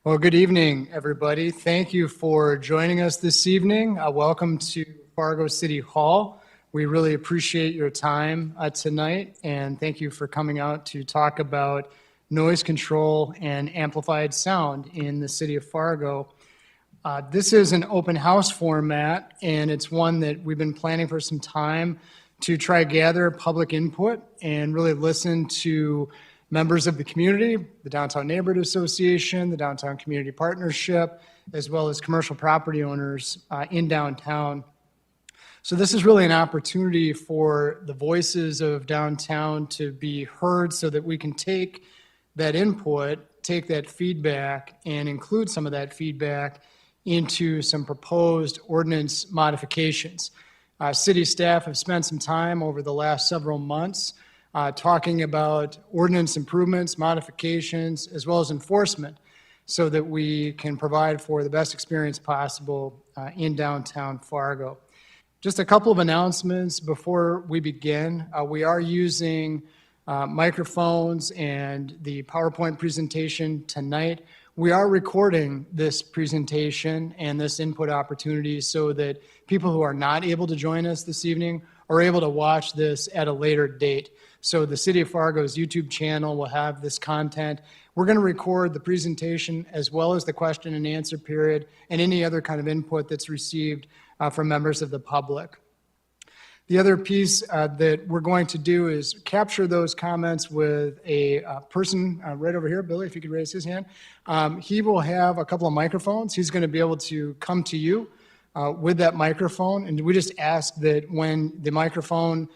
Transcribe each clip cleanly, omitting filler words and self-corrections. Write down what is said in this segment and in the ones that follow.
Well, good evening, everybody. Thank you for joining us this evening. Welcome to Fargo City Hall. We really appreciate your time tonight, and thank you for coming out to talk about noise control and amplified sound in the city of Fargo. This is an open house format, and it's one that we've been planning for some time to try to gather public input and really listen to members of the community, the Downtown Neighborhood Association, the Downtown Community Partnership, as well as commercial property owners in downtown. So this is really an opportunity for the voices of downtown to be heard so that we can take that input, take that feedback, and include some of that feedback into some proposed ordinance modifications. City staff have spent some time over the last several months talking about ordinance improvements, modifications, as well as enforcement so that we can provide for the best experience possible in downtown Fargo. Just a couple of announcements before we begin. We are using microphones and the PowerPoint presentation tonight. We are recording this presentation and this input opportunity so that people who are not able to join us this evening are able to watch this at a later date. So the City of Fargo's YouTube channel will have this content. We're going to record the presentation as well as the question and answer period and any other kind of input that's received from members of the public. The other piece that we're going to do is capture those comments with a person right over here. Billy, if you could raise his hand. He will have a couple of microphones. He's going to be able to come to you with that microphone. And we just ask that when the microphone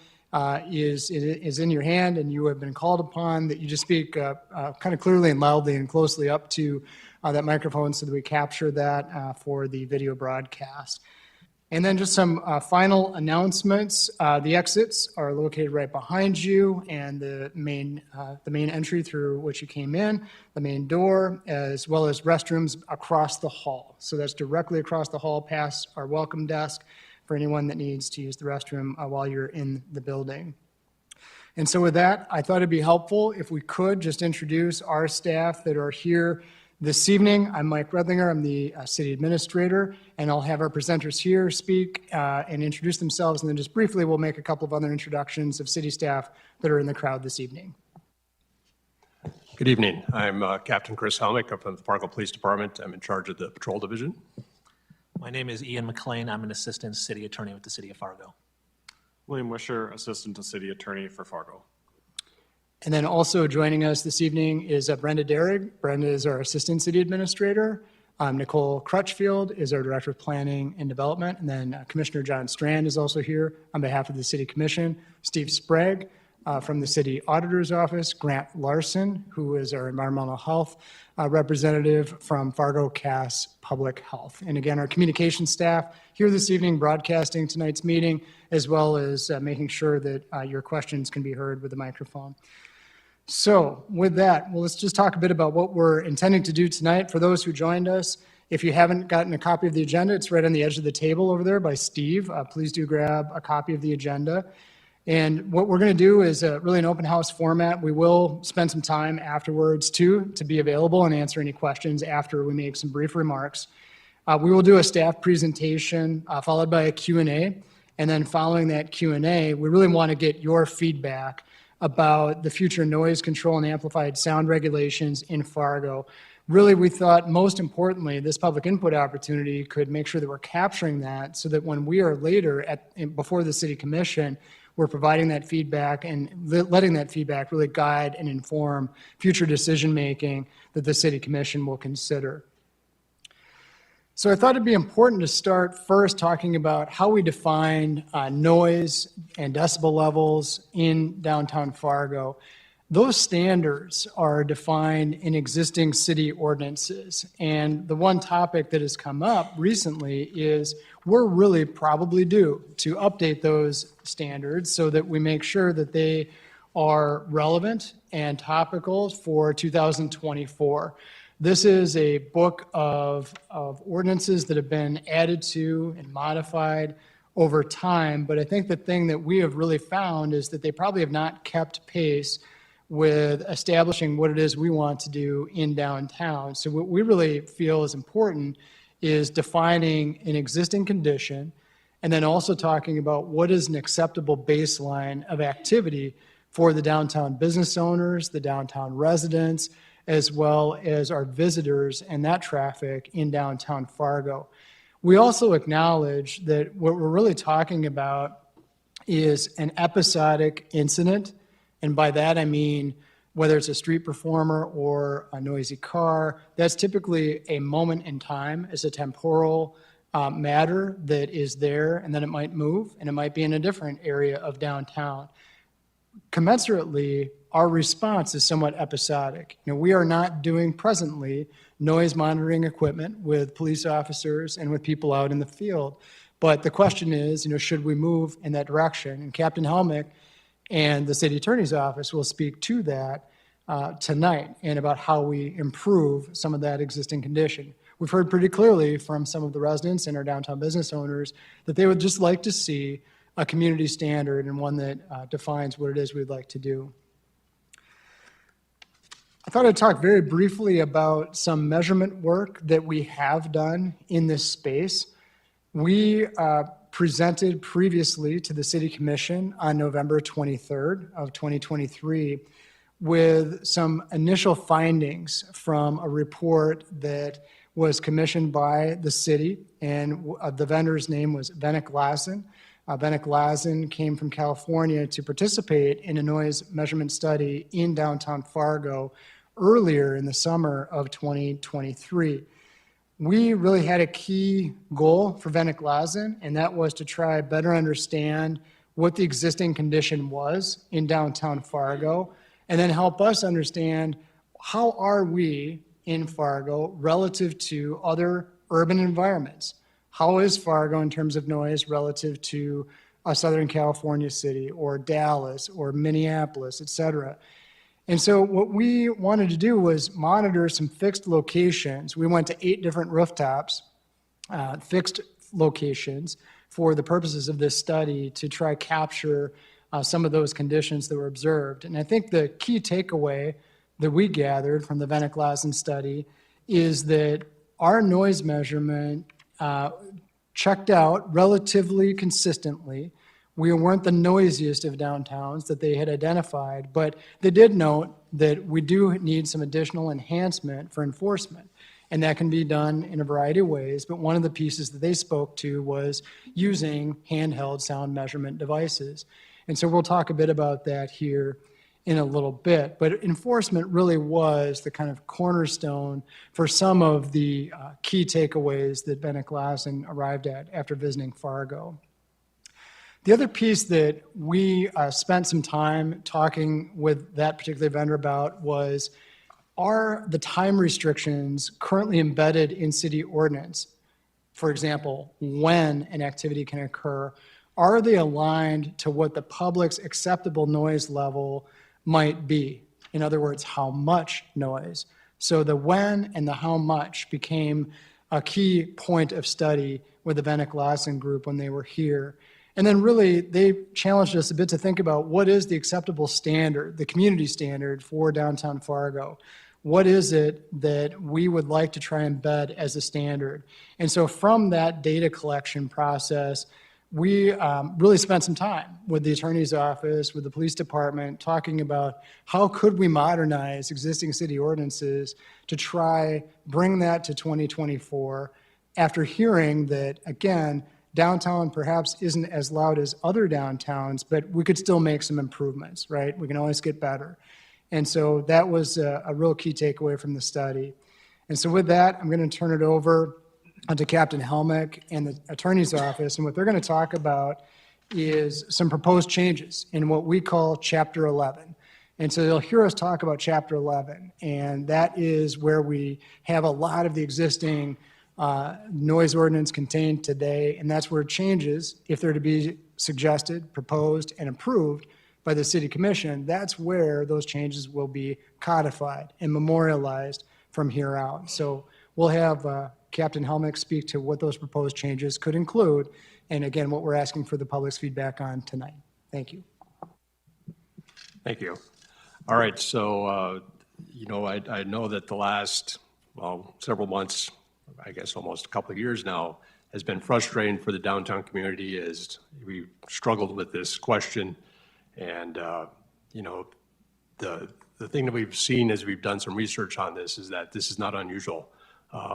is in your hand and you have been called upon, that you just speak kind of clearly and loudly and closely up to that microphone so that we capture that for the video broadcast. And then just some final announcements. The exits are located right behind you, and the main entry through which you came in, the main door, as well as restrooms across the hall. So that's directly across the hall past our welcome desk for anyone that needs to use the restroom while you're in the building. And so with that, I thought it'd be helpful if we could just introduce our staff that are here this evening. I'm Mike Redlinger. I'm the city administrator, and I'll have our presenters here speak and introduce themselves, and then just briefly we'll make a couple of other introductions of city staff that are in the crowd this evening. Good evening. I'm Captain Chris Helmick. I'm from the Fargo Police Department. I'm in charge of the patrol division. My name is Ian McLean. I'm an assistant city attorney with the City of Fargo. William Wisher, assistant to city attorney for Fargo. And then also joining us this evening is Brenda Derrig. Brenda is our assistant city administrator. Nicole Crutchfield is our director of planning and development. And then Commissioner John Strand is also here on behalf of the city commission. Steve Sprague from the city auditor's office. Grant Larson, who is our environmental health representative from Fargo Cass Public Health. And again, our communication staff here this evening broadcasting tonight's meeting, as well as making sure that your questions can be heard with the microphone. So with that, well, let's just talk a bit about what we're intending to do tonight. For those who joined us, if you haven't gotten a copy of the agenda, it's right on the edge of the table over there by Steve. Please do grab a copy of the agenda. And what we're going to do is really an open house format. We will spend some time afterwards too to be available and answer any questions after we make some brief remarks. We will do a staff presentation followed by a Q&A. And then following that Q&A, we really want to get your feedback about the future noise control and amplified sound regulations in Fargo. Really, we thought most importantly, this public input opportunity could make sure that we're capturing that so that when we are later before the city commission, we're providing that feedback and letting that feedback really guide and inform future decision making that the city commission will consider. So I thought it'd be important to start first talking about how we define noise and decibel levels in downtown Fargo. Those standards are defined in existing city ordinances. And the one topic that has come up recently is we're really probably due to update those standards so that we make sure that they are relevant and topical for 2024. This is a book of ordinances that have been added to and modified over time, but I think the thing that we have really found is that they probably have not kept pace with establishing what it is we want to do in downtown. So what we really feel is important is defining an existing condition and then also talking about what is an acceptable baseline of activity for the downtown business owners, the downtown residents, as well as our visitors and that traffic in downtown Fargo. We also acknowledge that what we're really talking about is an episodic incident. And by that, I mean whether it's a street performer or a noisy car, that's typically a moment in time. It's a temporal matter that is there, and then it might move, and it might be in a different area of downtown. Commensurately, our response is somewhat episodic. We are not doing presently noise monitoring equipment with police officers and with people out in the field. But the question is, should we move in that direction? And Captain Helmick and the city attorney's office will speak to that tonight and about how we improve some of that existing condition. We've heard pretty clearly from some of the residents and our downtown business owners that they would just like to see a community standard and one that defines what it is we'd like to do. I thought I'd talk very briefly about some measurement work that we have done in this space. We presented previously to the City Commission on November 23rd of 2023 with some initial findings from a report that was commissioned by the city, and the vendor's name was Vennick Lassen. Vennick Lassen came from California to participate in a noise measurement study in downtown Fargo earlier in the summer of 2023. We really had a key goal for Vennick Lassen, and that was to try better understand what the existing condition was in downtown Fargo, and then help us understand how are we in Fargo relative to other urban environments. How is Fargo in terms of noise relative to a Southern California city or Dallas or Minneapolis, et cetera? And so what we wanted to do was monitor some fixed locations. We went to 8 different rooftops, fixed locations, for the purposes of this study to try capture some of those conditions that were observed. And I think the key takeaway that we gathered from the Vennick Lassen study is that our noise measurement checked out relatively consistently. We weren't the noisiest of downtowns that they had identified, but they did note that we do need some additional enhancement for enforcement. And that can be done in a variety of ways, but one of the pieces that they spoke to was using handheld sound measurement devices. And so we'll talk a bit about that here in a little bit, but enforcement really was the kind of cornerstone for some of the key takeaways that Vennick Lassen arrived at after visiting Fargo. The other piece that we spent some time talking with that particular vendor about was, are the time restrictions currently embedded in city ordinance? For example, when an activity can occur, are they aligned to what the public's acceptable noise level might be? In other words, how much noise? So the when and the how much became a key point of study with the Vennick Lassen group when they were here. And then really, they challenged us a bit to think about what is the acceptable standard, the community standard for downtown Fargo. What is it that we would like to try and embed as a standard? And so from that data collection process, we really spent some time with the attorney's office, with the police department, talking about how could we modernize existing city ordinances to try bring that to 2024 after hearing that, again, downtown perhaps isn't as loud as other downtowns, but we could still make some improvements, right? We can always get better. And so that was a real key takeaway from the study. And so with that, I'm going to turn it over to Captain Helmick and the attorney's office. And what they're going to talk about is some proposed changes in what we call Chapter 11. And so you'll hear us talk about Chapter 11. And that is where we have a lot of the existing noise ordinance contained today, and that's where changes, if they're to be suggested, proposed, and approved by the City Commission, that's where those changes will be codified and memorialized from here out. So we'll have Captain Helmick speak to what those proposed changes could include, and again, what we're asking for the public's feedback on tonight. Thank you. Thank you. All right, so, I know that the last, several months, I guess almost a couple of years now, has been frustrating for the downtown community as we struggled with this question. And, the thing that we've seen as we've done some research on this is that this is not unusual.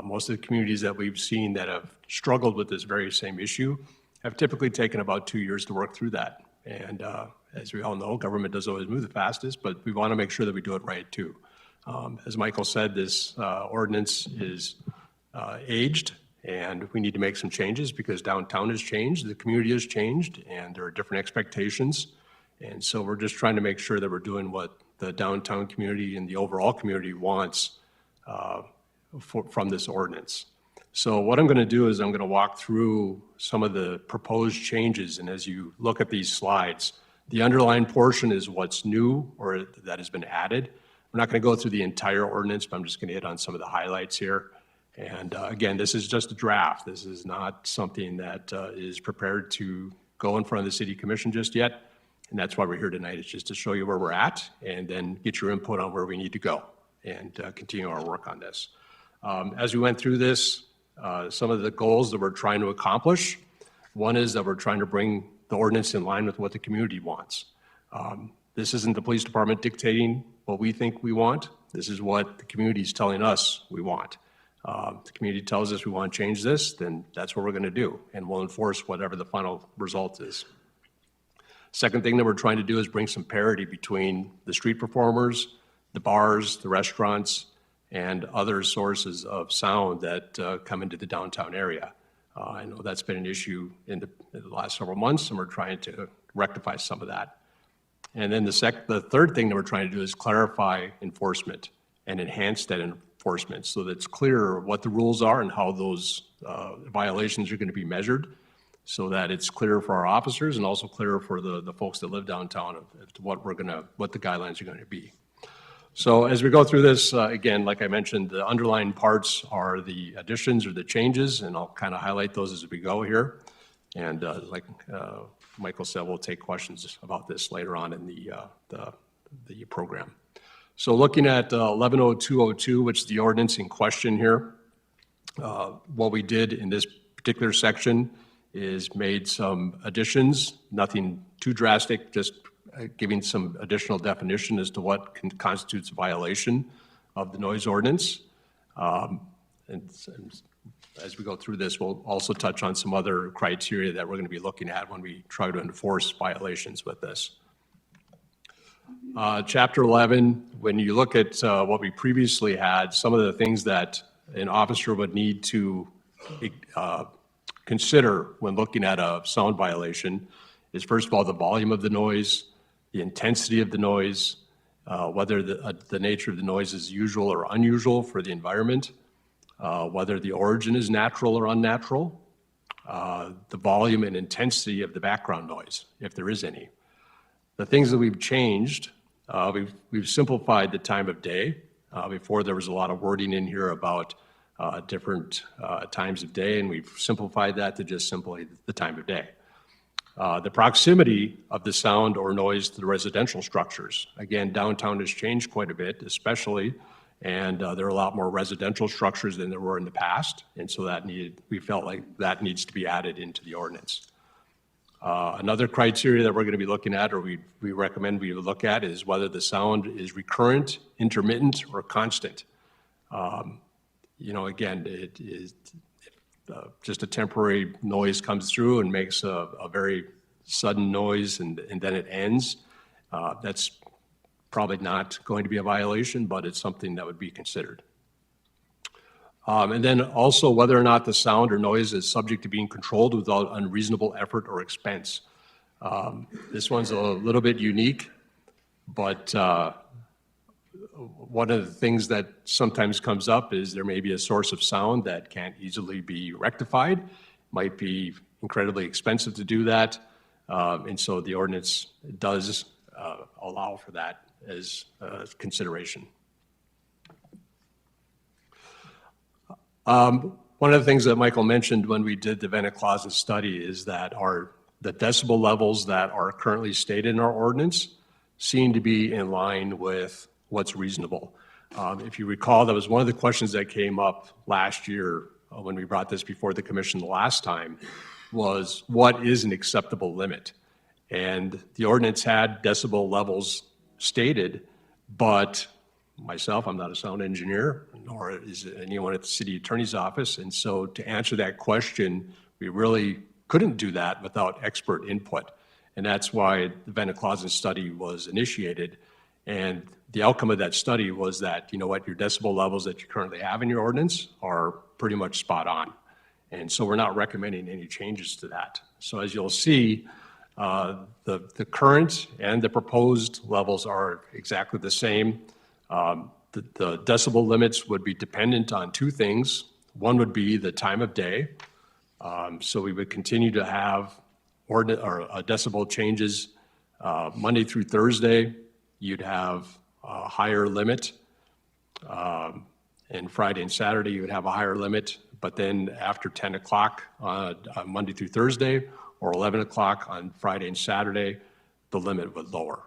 Most of the communities that we've seen that have struggled with this very same issue have typically taken about 2 years to work through that. And as we all know, government doesn't always move the fastest, but we want to make sure that we do it right too. As Michael said, this ordinance is aged, and we need to make some changes because downtown has changed, the community has changed, and there are different expectations. And so we're just trying to make sure that we're doing what the downtown community and the overall community wants from this ordinance. So what I'm going to do is I'm going to walk through some of the proposed changes, and as you look at these slides, the underlined portion is what's new or that has been added. We're not going to go through the entire ordinance, but I'm just going to hit on some of the highlights here. And again, this is just a draft. This is not something that is prepared to go in front of the City Commission just yet. And that's why we're here tonight, is just to show you where we're at and then get your input on where we need to go and continue our work on this. As we went through this, some of the goals that we're trying to accomplish, one is that we're trying to bring the ordinance in line with what the community wants. This isn't the police department dictating what we think we want. This is what the community is telling us we want. The community tells us we want to change this, then that's what we're going to do, and we'll enforce whatever the final result is. Second thing that we're trying to do is bring some parity between the street performers, the bars, the restaurants, and other sources of sound that come into the downtown area. I know that's been an issue in the last several months, and we're trying to rectify some of that. And then the third thing that we're trying to do is clarify enforcement and enhance that enforcement so that it's clear what the rules are and how those violations are going to be measured, so that it's clear for our officers and also clear for the folks that live downtown of what the guidelines are going to be. So as we go through this, again, like I mentioned, the underlying parts are the additions or the changes, and I'll kind of highlight those as we go here. And like Michael said, we'll take questions about this later on in the program. So looking at 110202, which is the ordinance in question here, what we did in this particular section is made some additions, nothing too drastic, just giving some additional definition as to what constitutes a violation of the noise ordinance. And as we go through this, we'll also touch on some other criteria that we're going to be looking at when we try to enforce violations with this. Chapter 11, when you look at what we previously had, some of the things that an officer would need to consider when looking at a sound violation is, first of all, the volume of the noise, the intensity of the noise, whether the nature of the noise is usual or unusual for the environment, whether the origin is natural or unnatural, the volume and intensity of the background noise, if there is any. The things that we've changed, we've simplified the time of day. Before there was a lot of wording in here about different times of day, and we've simplified that to just simply the time of day. The proximity of the sound or noise to the residential structures. Again, downtown has changed quite a bit, especially, and there are a lot more residential structures than there were in the past, and so we felt like that needs to be added into the ordinance. Another criteria that we're going to be looking at, or we recommend we look at, is whether the sound is recurrent, intermittent, or constant. Again, it is just a temporary noise comes through and makes a very sudden noise and then it ends. That's probably not going to be a violation, but it's something that would be considered. And then also whether or not the sound or noise is subject to being controlled without unreasonable effort or expense. This one's a little bit unique, but one of the things that sometimes comes up is there may be a source of sound that can't easily be rectified, might be incredibly expensive to do that, and so the ordinance does allow for that as consideration. One of the things that Michael mentioned when we did the Vennet Closet study is that the decibel levels that are currently stated in our ordinance seem to be in line with what's reasonable. If you recall, that was one of the questions that came up last year when we brought this before the commission the last time, was what is an acceptable limit? And the ordinance had decibel levels stated, but myself, I'm not a sound engineer, nor is anyone at the city attorney's office. And so to answer that question, we really couldn't do that without expert input. And that's why the Veneklausen study was initiated. And the outcome of that study was that, you know what, your decibel levels that you currently have in your ordinance are pretty much spot on. And so we're not recommending any changes to that. So as you'll see, the current and the proposed levels are exactly the same. The decibel limits would be dependent on two things. One would be the time of day. So we would continue to have decibel changes Monday through Thursday. You'd have a higher limit. And Friday and Saturday, you would have a higher limit. But then after 10 o'clock on Monday through Thursday, or 11 o'clock on Friday and Saturday, the limit would lower.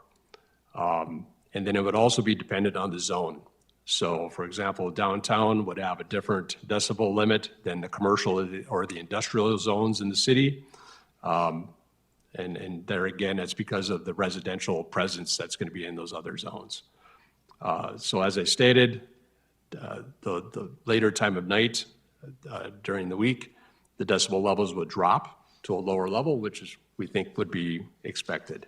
And then it would also be dependent on the zone. So for example, downtown would have a different decibel limit than the commercial or the industrial zones in the city. And there again, it's because of the residential presence that's going to be in those other zones. So as I stated, the later time of night during the week, the decibel levels would drop to a lower level, which is, we think, would be expected.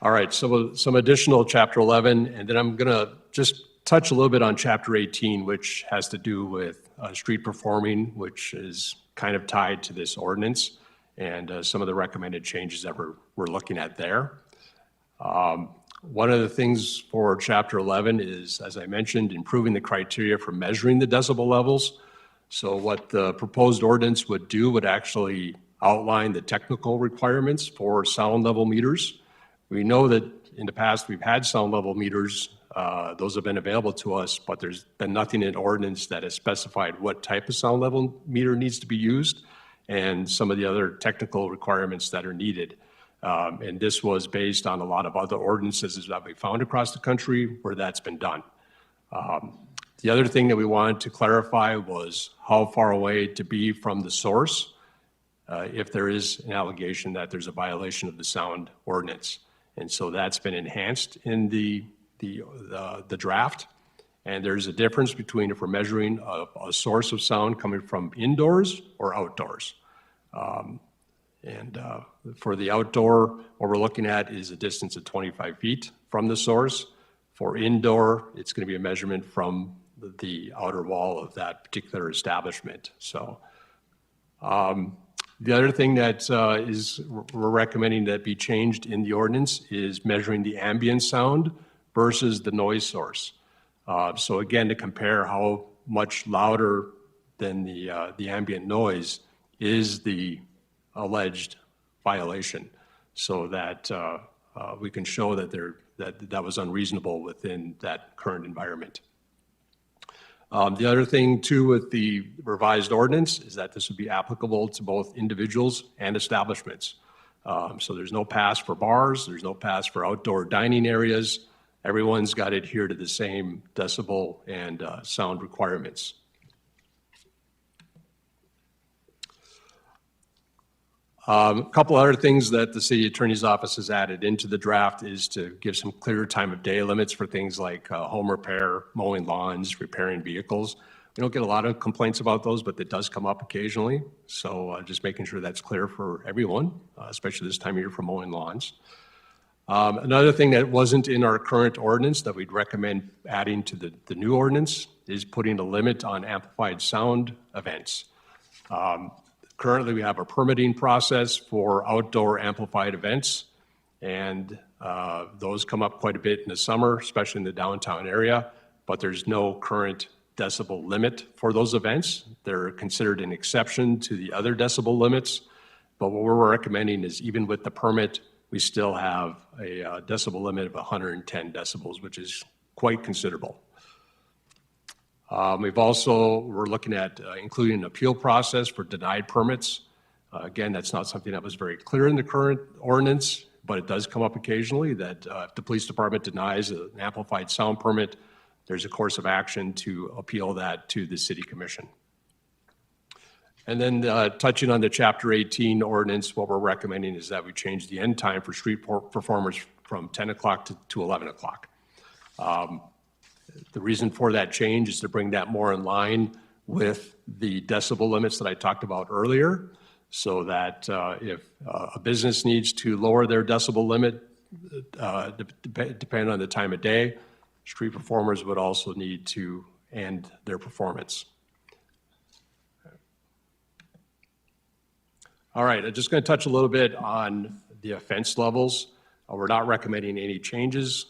All right, so some additional Chapter 11, and then I'm going to just touch a little bit on Chapter 18, which has to do with street performing, which is kind of tied to this ordinance, and some of the recommended changes that we're looking at there. One of the things for Chapter 11 is, as I mentioned, improving the criteria for measuring the decibel levels. So what the proposed ordinance would do would actually outline the technical requirements for sound level meters. We know that in the past we've had sound level meters. Those have been available to us, but there's been nothing in ordinance that has specified what type of sound level meter needs to be used and some of the other technical requirements that are needed. And this was based on a lot of other ordinances that we found across the country where that's been done. The other thing that we wanted to clarify was how far away to be from the source if there is an allegation that there's a violation of the sound ordinance. And so that's been enhanced in the draft. And there's a difference between if we're measuring a source of sound coming from indoors or outdoors. For the outdoor, what we're looking at is a distance of 25 feet from the source. For indoor, it's going to be a measurement from the outer wall of that particular establishment. So the other thing that we're recommending that be changed in the ordinance is measuring the ambient sound versus the noise source. So again, to compare how much louder than the ambient noise is the alleged violation, so that we can show that that was unreasonable within that current environment. The other thing too with the revised ordinance is that this would be applicable to both individuals and establishments. So there's no pass for bars, there's no pass for outdoor dining areas. Everyone's got to adhere to the same decibel and sound requirements. A couple other things that the city attorney's office has added into the draft is to give some clear time of day limits for things like home repair, mowing lawns, repairing vehicles. We don't get a lot of complaints about those, but it does come up occasionally. So just making sure that's clear for everyone, especially this time of year for mowing lawns. Another thing that wasn't in our current ordinance that we'd recommend adding to the new ordinance is putting a limit on amplified sound events. Currently, we have a permitting process for outdoor amplified events, and those come up quite a bit in the summer, especially in the downtown area, but there's no current decibel limit for those events. They're considered an exception to the other decibel limits, but what we're recommending is even with the permit, we still have a decibel limit of 110 decibels, which is quite considerable. We're looking at including an appeal process for denied permits. Again, that's not something that was very clear in the current ordinance, but it does come up occasionally that if the police department denies an amplified sound permit, there's a course of action to appeal that to the city commission. And then touching on the Chapter 18 ordinance, what we're recommending is that we change the end time for street performers from 10 o'clock to 11 o'clock. The reason for that change is to bring that more in line with the decibel limits that I talked about earlier, so that if a business needs to lower their decibel limit, depending on the time of day, street performers would also need to end their performance. All right, I'm just going to touch a little bit on the offense levels. We're not recommending any changes.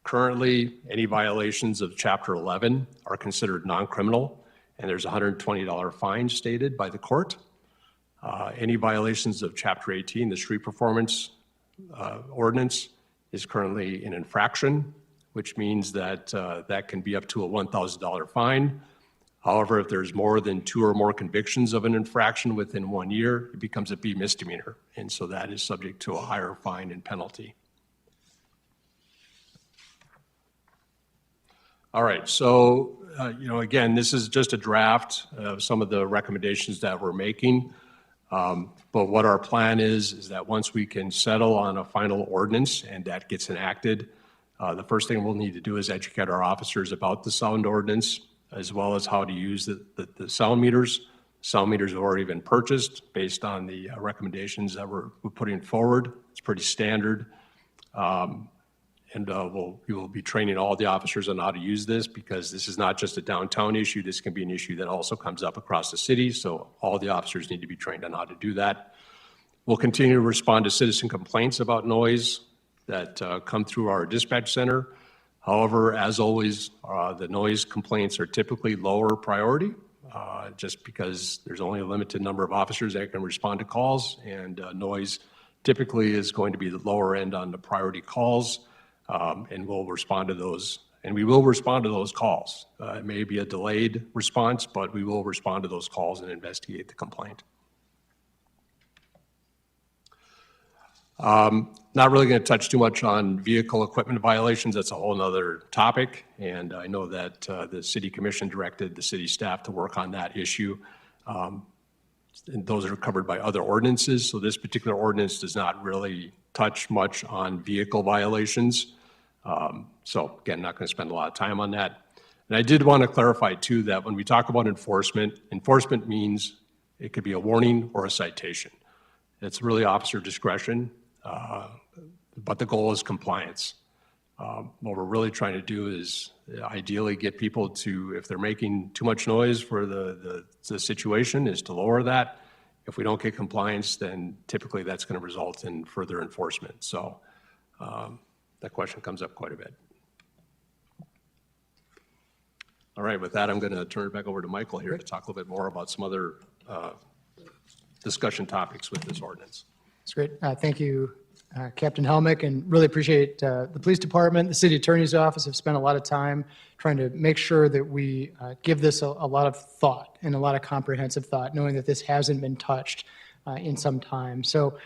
Currently, any violations of Chapter 11 are considered non-criminal, and there's a $120 fine stated by the court. Any violations of Chapter 18, the street performance ordinance, is currently an infraction, which means that that can be up to a $1,000 fine. However, if there's more than 2 or more convictions of an infraction within 1 year, it becomes a B misdemeanor, and so that is subject to a higher fine and penalty. All right, so, again, this is just a draft of some of the recommendations that we're making. But what our plan is that once we can settle on a final ordinance and that gets enacted, the first thing we'll need to do is educate our officers about the sound ordinance, as well as how to use the sound meters. Sound meters have already been purchased based on the recommendations that we're putting forward. It's pretty standard. We will be training all the officers on how to use this, because this is not just a downtown issue. This can be an issue that also comes up across the city. So all the officers need to be trained on how to do that. We'll continue to respond to citizen complaints about noise that come through our dispatch center. However, as always, the noise complaints are typically lower priority, just because there's only a limited number of officers that can respond to calls, and noise typically is going to be the lower end on the priority calls, and we'll respond to those. And we will respond to those calls. It may be a delayed response, but we will respond to those calls and investigate the complaint. Not really going to touch too much on vehicle equipment violations. That's a whole nother topic. And I know that the city commission directed the city staff to work on that issue. And those are covered by other ordinances. So this particular ordinance does not really touch much on vehicle violations. So again, not going to spend a lot of time on that. And I did want to clarify too that when we talk about enforcement, enforcement means it could be a warning or a citation. It's really officer discretion. But the goal is compliance. What we're really trying to do is ideally get people to, if they're making too much noise for the situation, is to lower that. If we don't get compliance, then typically that's going to result in further enforcement. So that question comes up quite a bit. All right, with that, I'm going to turn it back over to Michael here to talk a little bit more about some other discussion topics with this ordinance. That's great. Thank you, Captain Helmick, and really appreciate the police department, the city attorney's office have spent a lot of time trying to make sure that we give this a lot of thought and a lot of comprehensive thought, knowing that this hasn't been touched in some time. So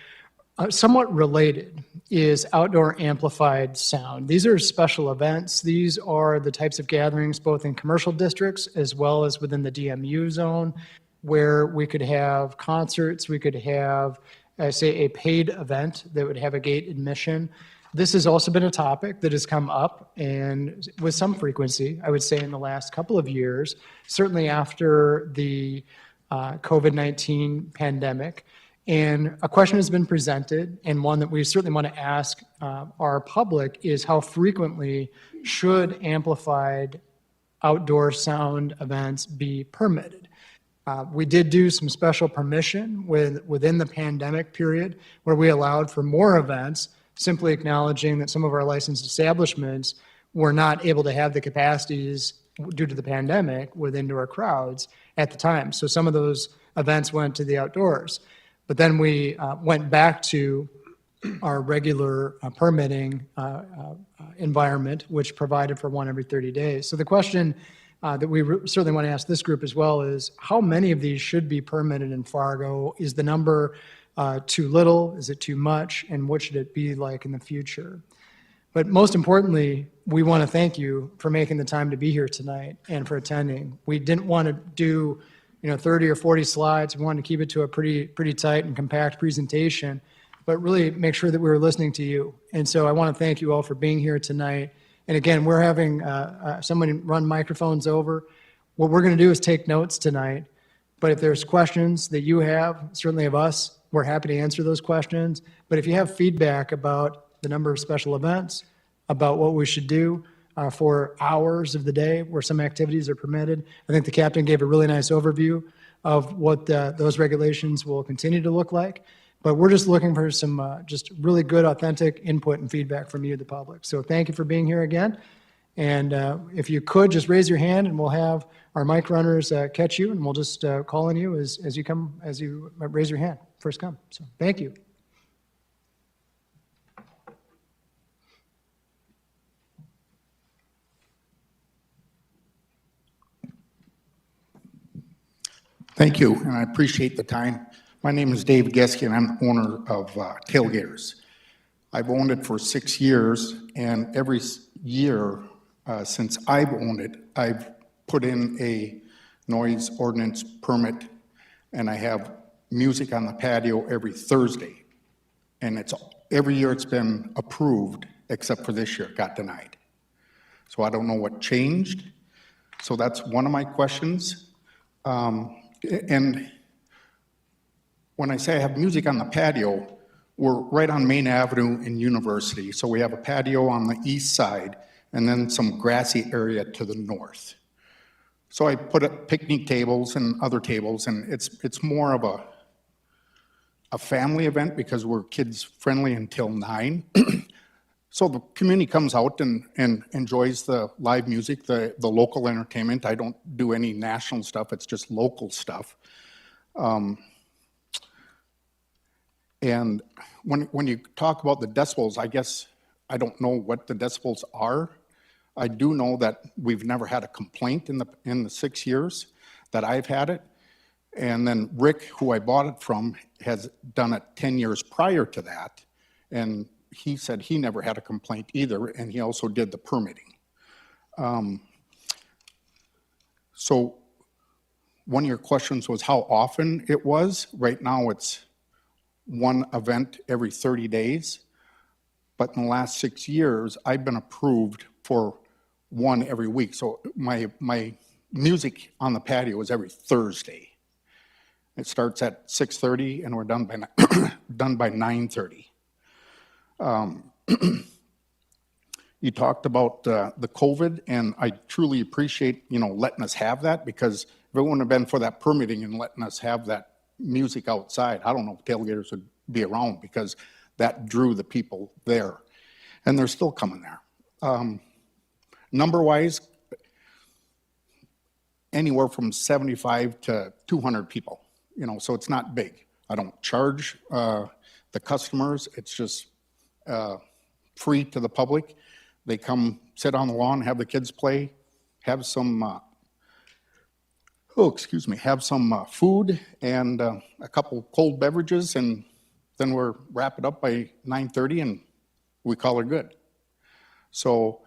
somewhat related is outdoor amplified sound. These are special events. These are the types of gatherings both in commercial districts as well as within the DMU zone, where we could have concerts, we could have say a paid event that would have a gate admission. This has also been a topic that has come up and with some frequency, I would say in the last couple of years, certainly after the COVID-19 pandemic. And a question has been presented, and one that we certainly want to ask our public is how frequently should amplified outdoor sound events be permitted? We did do some special permission within the pandemic period where we allowed for more events, simply acknowledging that some of our licensed establishments were not able to have the capacities due to the pandemic with indoor crowds at the time. So some of those events went to the outdoors. But then we went back to our regular permitting environment, which provided for one every 30 days. So the question that we certainly want to ask this group as well is how many of these should be permitted in Fargo? Is the number too little? Is it too much? And what should it be like in the future? But most importantly, we want to thank you for making the time to be here tonight and for attending. We didn't want to do, 30 or 40 slides. We wanted to keep it to a pretty tight and compact presentation, but really make sure that we were listening to you. And so I want to thank you all for being here tonight. And again, we're having someone run microphones over. What we're going to do is take notes tonight. But if there's questions that you have, certainly of us, we're happy to answer those questions. But if you have feedback about the number of special events, about what we should do for hours of the day where some activities are permitted. I think the captain gave a really nice overview of what those regulations will continue to look like. But we're just looking for some just really good, authentic input and feedback from you, the public. So thank you for being here again. And if you could, just raise your hand and we'll have our mic runners catch you, and we'll just call on you as you raise your hand. First come. So thank you. Thank you, and I appreciate the time. My name is Dave Geske, and I'm the owner of Tailgaters. I've owned it for 6 years, and every year since I've owned it, I've put in a noise ordinance permit, and I have music on the patio every Thursday. And every year it's been approved, except for this year, it got denied. So I don't know what changed. So that's one of my questions. And when I say I have music on the patio, we're right on Main Avenue in University. So we have a patio on the east side and then some grassy area to the north. So I put up picnic tables and other tables, and it's more of a family event because we're kids friendly until 9. So the community comes out and enjoys the live music, the local entertainment. I don't do any national stuff, it's just local stuff. And when you talk about the decibels, I guess I don't know what the decibels are. I do know that we've never had a complaint in the 6 years that I've had it. And then Rick, who I bought it from, has done it 10 years prior to that. And he said he never had a complaint either, and he also did the permitting. So one of your questions was how often it was. Right now it's one event every 30 days. But in the last 6 years, I've been approved for one every week. So my music on the patio is every Thursday. It starts at 6:30 and we're done by 9:30. You talked about the COVID, and I truly appreciate, letting us have that, because if it wouldn't have been for that permitting and letting us have that music outside, I don't know if Tailgaters would be around, because that drew the people there. And they're still coming there. Number-wise, anywhere from 75 to 200 people, so it's not big. I don't charge the customers. It's just free to the public. They come sit on the lawn, have the kids play, have some, have some food and a couple cold beverages, and then we're wrap it up by 9:30 and we call it good. So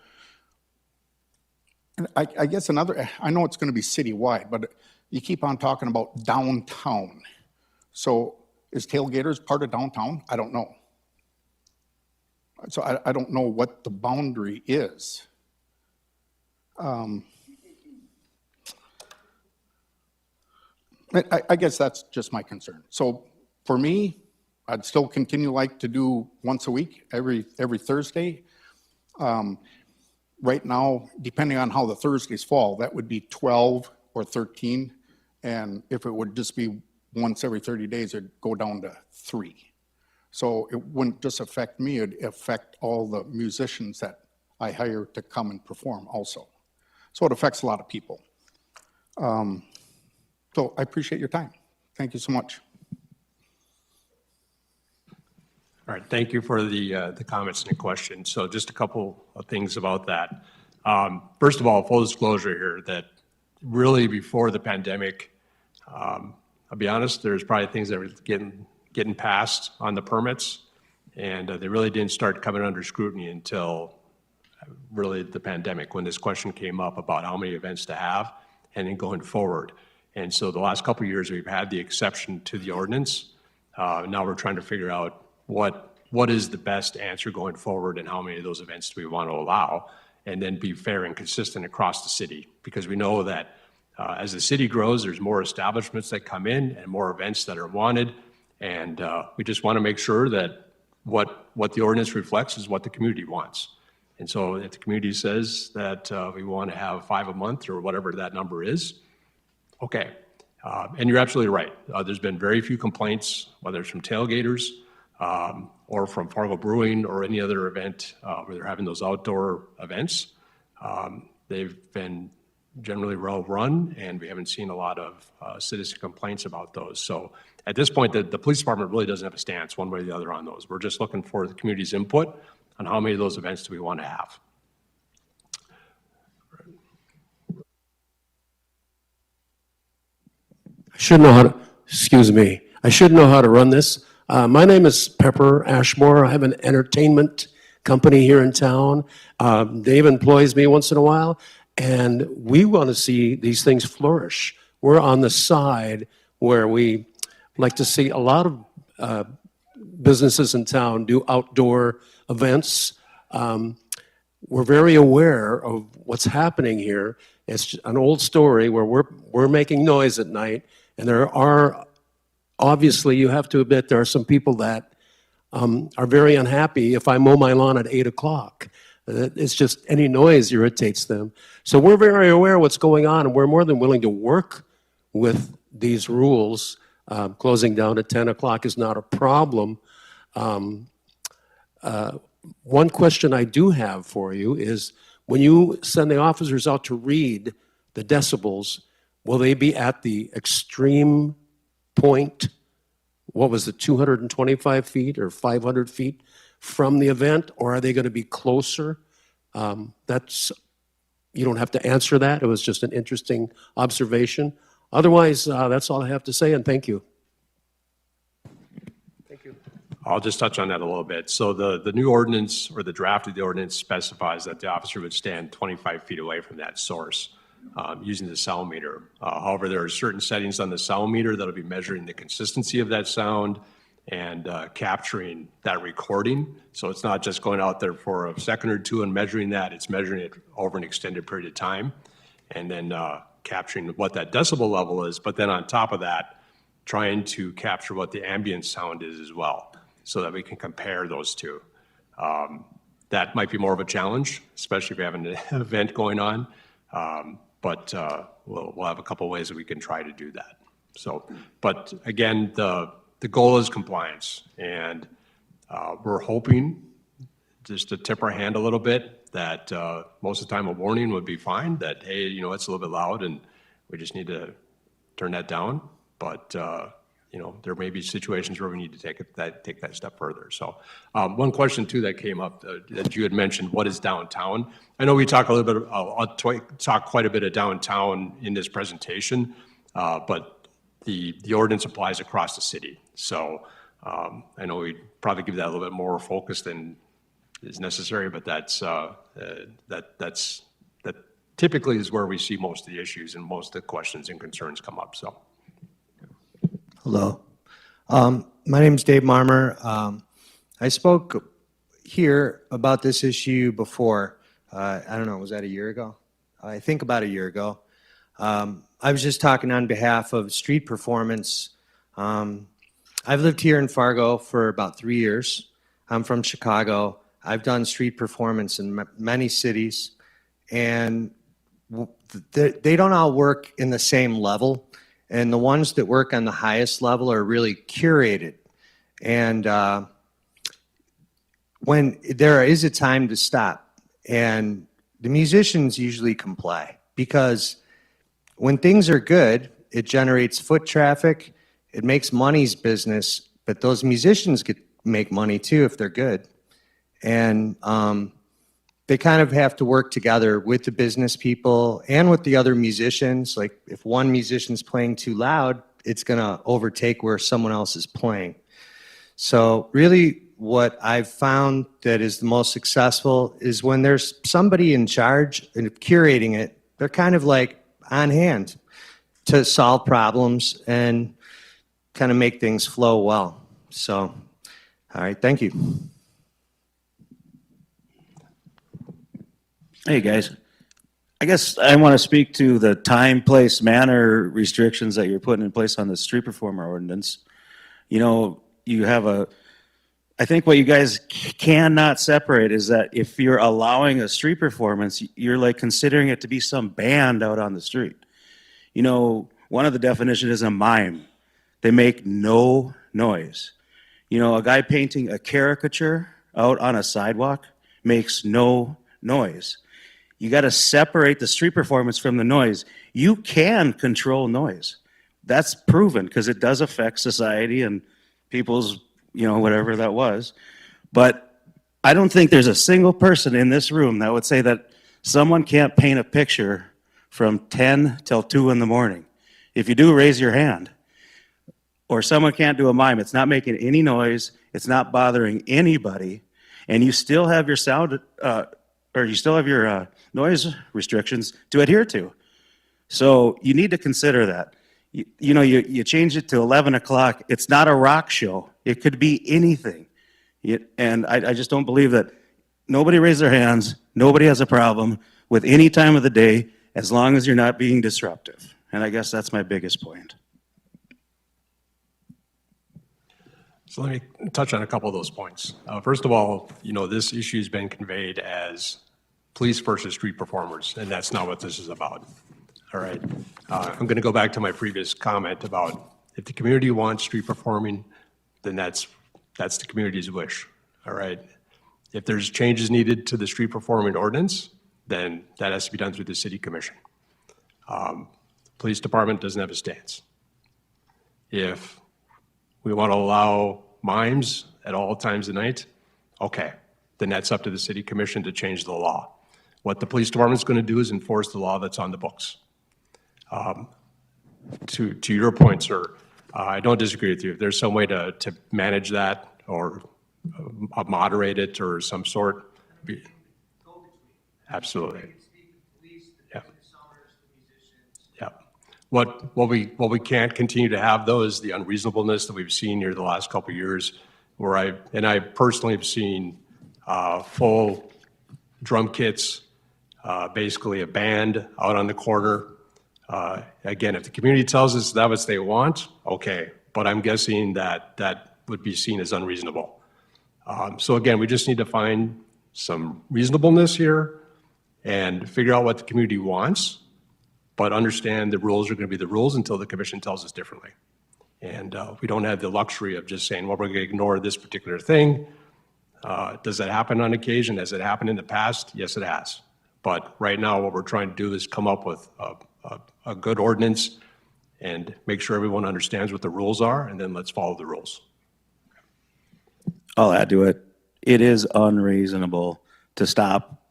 I guess I know it's going to be citywide, but you keep on talking about downtown. So is Tailgaters part of downtown? I don't know. So I don't know what the boundary is. I guess that's just my concern. So for me, I'd still continue like to do once a week, every Thursday. Right now, depending on how the Thursdays fall, that would be 12 or 13. And if it would just be once every 30 days, it'd go down to 3. So it wouldn't just affect me, it'd affect all the musicians that I hire to come and perform also. So it affects a lot of people. So I appreciate your time. Thank you so much. All right, thank you for the comments and the questions. So just a couple of things about that. First of all, full disclosure here, that really before the pandemic, I'll be honest, there's probably things that were getting getting passed on the permits, and they really didn't start coming under scrutiny until really the pandemic, when this question came up about how many events to have and then going forward. And so the last couple of years, we've had the exception to the ordinance. Now we're trying to figure out what is the best answer going forward and how many of those events do we want to allow, and then be fair and consistent across the city. Because we know that as the city grows, there's more establishments that come in and more events that are wanted. And we just want to make sure that what the ordinance reflects is what the community wants. And so if the community says that we want to have 5 a month or whatever that number is, okay. And you're absolutely right. There's been very few complaints, whether it's from tailgaters or from Fargo Brewing or any other event where they're having those outdoor events. They've been generally well run, and we haven't seen a lot of citizen complaints about those. So at this point, the police department really doesn't have a stance one way or the other on those. We're just looking for the community's input on how many of those events do we want to have. I should know how to, excuse me, I should know how to run this. My name is Pepper Ashmore. I have an entertainment company here in town. Dave employs me once in a while, and we want to see these things flourish. We're on the side where we like to see a lot of businesses in town do outdoor events. We're very aware of what's happening here. It's an old story where we're making noise at night, and there are, obviously, you have to admit, there are some people that are very unhappy if I mow my lawn at 8 o'clock. It's just any noise irritates them. So we're very aware of what's going on, and we're more than willing to work with these rules. Closing down at 10 o'clock is not a problem. One question I do have for you is, when you send the officers out to read the decibels, will they be at the extreme point? What was it, 225 feet or 500 feet from the event, or are they going to be closer? You don't have to answer that. It was just an interesting observation. Otherwise, that's all I have to say, and thank you. I'll just touch on that a little bit. So the new ordinance, or the draft of the ordinance, specifies that the officer would stand 25 feet away from that source using the sound meter. However, there are certain settings on the sound meter that'll be measuring the consistency of that sound and capturing that recording. So it's not just going out there for a second or two and measuring that, it's measuring it over an extended period of time, and then capturing what that decibel level is, but then on top of that, trying to capture what the ambient sound is as well, so that we can compare those two. That might be more of a challenge, especially if we have an event going on, but we'll have a couple ways that we can try to do that. So, but again, the goal is compliance, and we're hoping, just to tip our hand a little bit, that most of the time a warning would be fine, that, hey, you know, it's a little bit loud and we just need to turn that down. But you know, there may be situations where we need to take that step further. So one question too that came up that you had mentioned, what is downtown? I know we talk a little bit, I'll talk quite a bit of downtown in this presentation, but the ordinance applies across the city. So I know we'd probably give that a little bit more focus than is necessary, but that typically is where we see most of the issues and most of the questions and concerns come up. So. Hello. My name is Dave Marmer. I spoke here about this issue before. I don't know, was that a year ago? I think about a year ago. I was just talking on behalf of Street Performance. I've lived here in Fargo for about 3 years. I'm from Chicago. I've done street performance in many cities, and they don't all work in the same level. And the ones that work on the highest level are really curated. And when there is a time to stop, and the musicians usually comply, because when things are good, it generates foot traffic, it makes money's business, but those musicians make money too if they're good. And they kind of have to work together with the business people and with the other musicians. Like if one musician's playing too loud, it's going to overtake where someone else is playing. So really what I've found that is the most successful is when there's somebody in charge and curating it, they're kind of like on hand to solve problems and kind of make things flow well. So, all right, thank you. Hey, guys. I guess I want to speak to the time, place, manner restrictions that you're putting in place on the street performer ordinance. You know, you have I think what you guys cannot separate is that if you're allowing a street performance, you're like considering it to be some band out on the street. You know, one of the definitions is a mime. They make no noise. You know, a guy painting a caricature out on a sidewalk makes no noise. You got to separate the street performance from the noise. You can control noise. That's proven because it does affect society and people's, whatever that was. But I don't think there's a single person in this room that would say that someone can't paint a picture from 10 till 2 in the morning. If you do, raise your hand. Or someone can't do a mime. It's not making any noise. It's not bothering anybody. And you still have your sound, or you still have your noise restrictions to adhere to. So you need to consider that. You change it to 11 o'clock. It's not a rock show. It could be anything. And I just don't believe that nobody raised their hands. Nobody has a problem with any time of the day as long as you're not being disruptive. And I guess that's my biggest point. So let me touch on a couple of those points. First of all, this issue has been conveyed as police versus street performers, and that's not what this is about. All right. I'm going to go back to my previous comment about if the community wants street performing, then that's the community's wish. All right. If there's changes needed to the street performing ordinance, then that has to be done through the city commission. Police department doesn't have a stance. If we want to allow mimes at all times of night, okay, then that's up to the city commission to change the law. What the police department's going to do is enforce the law that's on the books. To your point, sir, I don't disagree with you. If there's some way to manage that or moderate it or some sort, absolutely. Yeah. Yeah. What we can't continue to have though is the unreasonableness that we've seen here the last couple of years, where I personally have seen full drum kits, basically a band out on the corner. Again, if the community tells us that's what they want, okay, but I'm guessing that would be seen as unreasonable. So again, we just need to find some reasonableness here and figure out what the community wants, but understand the rules are going to be the rules until the commission tells us differently. And we don't have the luxury of just saying, well, we're going to ignore this particular thing. Does that happen on occasion? Has it happened in the past? Yes, it has. But right now, what we're trying to do is come up with a good ordinance and make sure everyone understands what the rules are, and then let's follow the rules. I'll add to it. It is unreasonable to stop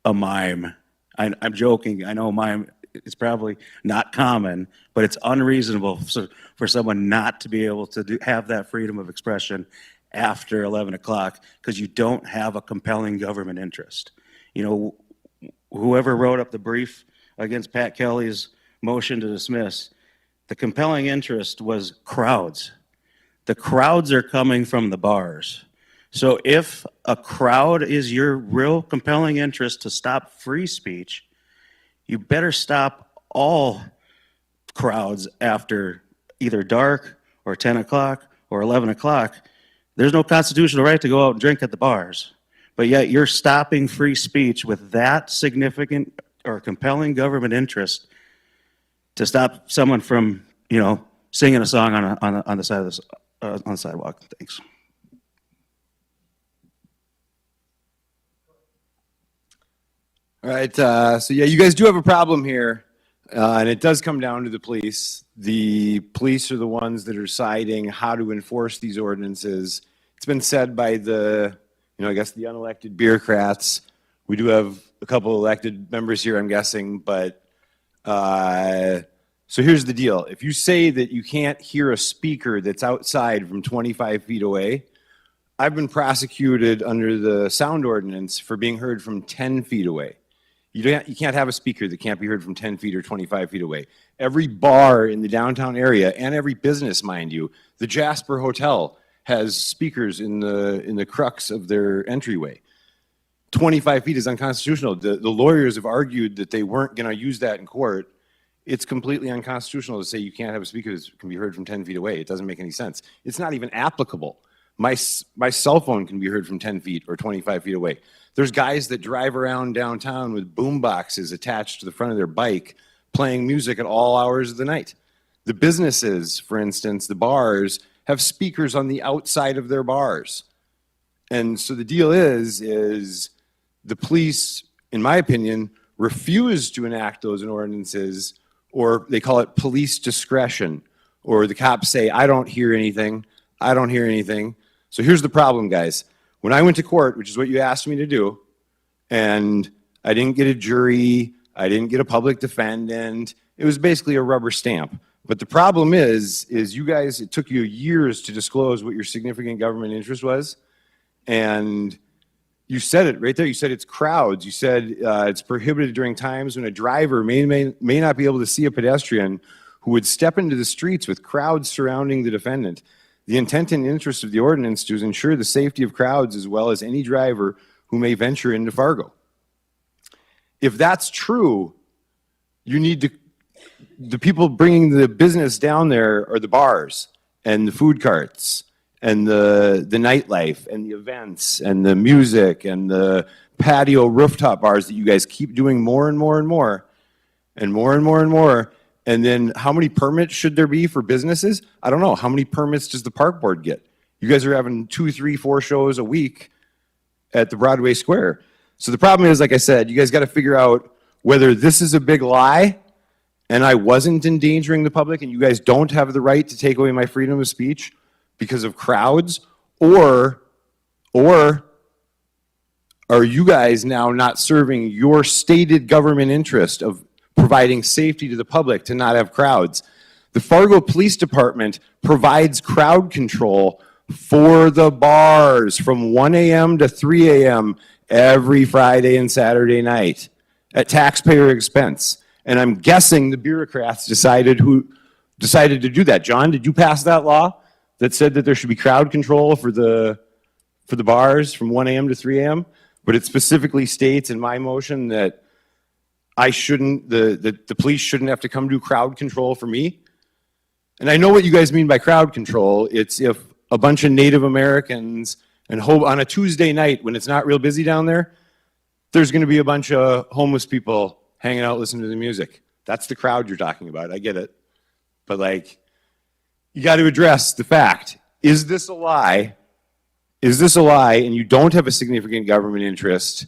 a mime. I'm joking. I know mime is probably not common, but it's unreasonable for someone not to be able to have that freedom of expression after 11 o'clock because you don't have a compelling government interest. Whoever wrote up the brief against Pat Kelly's motion to dismiss, the compelling interest was crowds. The crowds are coming from the bars. So if a crowd is your real compelling interest to stop free speech, you better stop all crowds after either dark or 10 o'clock or 11 o'clock. There's no constitutional right to go out and drink at the bars. But yet you're stopping free speech with that significant or compelling government interest to stop someone from, singing a song on the side of on the sidewalk. Thanks. All right, so yeah, you guys do have a problem here, and it does come down to the police. The police are the ones that are deciding how to enforce these ordinances. It's been said by the, I guess the unelected bureaucrats. We do have a couple elected members here, I'm guessing, but So here's the deal. If you say that you can't hear a speaker that's outside from 25 feet away, I've been prosecuted under the sound ordinance for being heard from 10 feet away. You can't have a speaker that can't be heard from 10 feet or 25 feet away. Every bar in the downtown area and every business, mind you, the Jasper Hotel has speakers in the crux of their entryway. 25 feet is unconstitutional. The lawyers have argued that they weren't going to use that in court. It's completely unconstitutional to say you can't have a speaker that can be heard from 10 feet away. It doesn't make any sense. It's not even applicable. My cell phone can be heard from 10 feet or 25 feet away. There's guys that drive around downtown with boom boxes attached to the front of their bike playing music at all hours of the night. The businesses, for instance, the bars, have speakers on the outside of their bars. And so the deal is the police, in my opinion, refuse to enact those ordinances, or they call it police discretion, or the cops say, I don't hear anything, I don't hear anything. So here's the problem, guys. When I went to court, which is what you asked me to do, and I didn't get a jury, I didn't get a public defendant, it was basically a rubber stamp. But the problem is you guys, it took you years to disclose what your significant government interest was, and you said it right there. You said it's crowds. You said it's prohibited during times when a driver may not be able to see a pedestrian who would step into the streets with crowds surrounding the defendant. The intent and interest of the ordinance is to ensure the safety of crowds as well as any driver who may venture into Fargo. If that's true, you need to, the people bringing the business down there are the bars and the food carts and the nightlife and the events and the music and the patio rooftop bars that you guys keep doing more and more and more and more and more and more. And then how many permits should there be for businesses? I don't know. How many permits does the park board get? You guys are having 2, 3, 4 shows a week at the Broadway Square. So the problem is, like I said, you guys got to figure out whether this is a big lie and I wasn't endangering the public and you guys don't have the right to take away my freedom of speech because of crowds, or are you guys now not serving your stated government interest of providing safety to the public to not have crowds? The Fargo Police Department provides crowd control for the bars from 1 a.m. to 3 a.m. every Friday and Saturday night at taxpayer expense. And I'm guessing the bureaucrats decided to do that. John, did you pass that law that said that there should be crowd control for the bars from 1 a.m. to 3 a.m.? But it specifically states in my motion that the police shouldn't have to come do crowd control for me. And I know what you guys mean by crowd control. It's if a bunch of Native Americans and on a Tuesday night when it's not real busy down there, there's going to be a bunch of homeless people hanging out listening to the music. That's the crowd you're talking about. I get it. But like, you got to address the fact. Is this a lie? Is this a lie and you don't have a significant government interest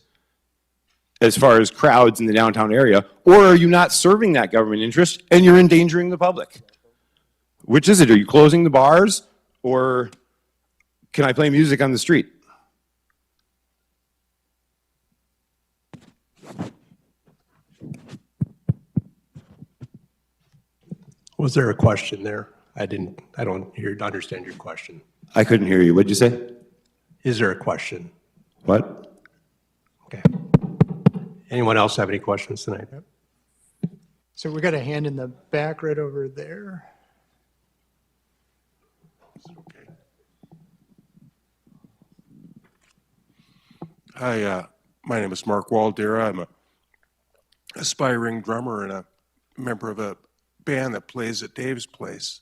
as far as crowds in the downtown area, or are you not serving that government interest and you're endangering the public? Which is it? Are you closing the bars, or can I play music on the street? Was there a question there? I don't understand your question. I couldn't hear you. What'd you say? Is there a question? What? Okay. Anyone else have any questions tonight? So we got a hand in the back right over there. Hi, my name is Mark Waldera. I'm a aspiring drummer and a member of a band that plays at Dave's Place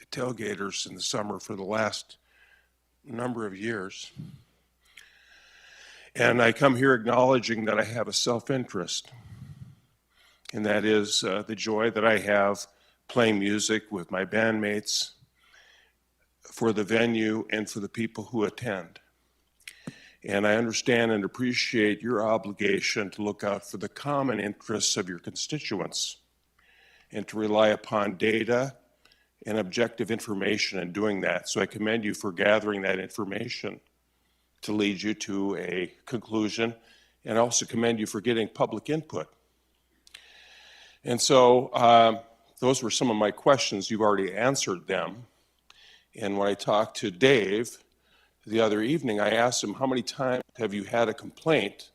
at Tailgaters in the summer for the last number of years. And I come here acknowledging that I have a self-interest, and that is the joy that I have playing music with my bandmates for the venue and for the people who attend. And I understand and appreciate your obligation to look out for the common interests of your constituents and to rely upon data and objective information in doing that. So I commend you for gathering that information to lead you to a conclusion, and I also commend you for getting public input. And so those were some of my questions. You've already answered them. And when I talked to Dave the other evening, I asked him, how many times have you had a complaint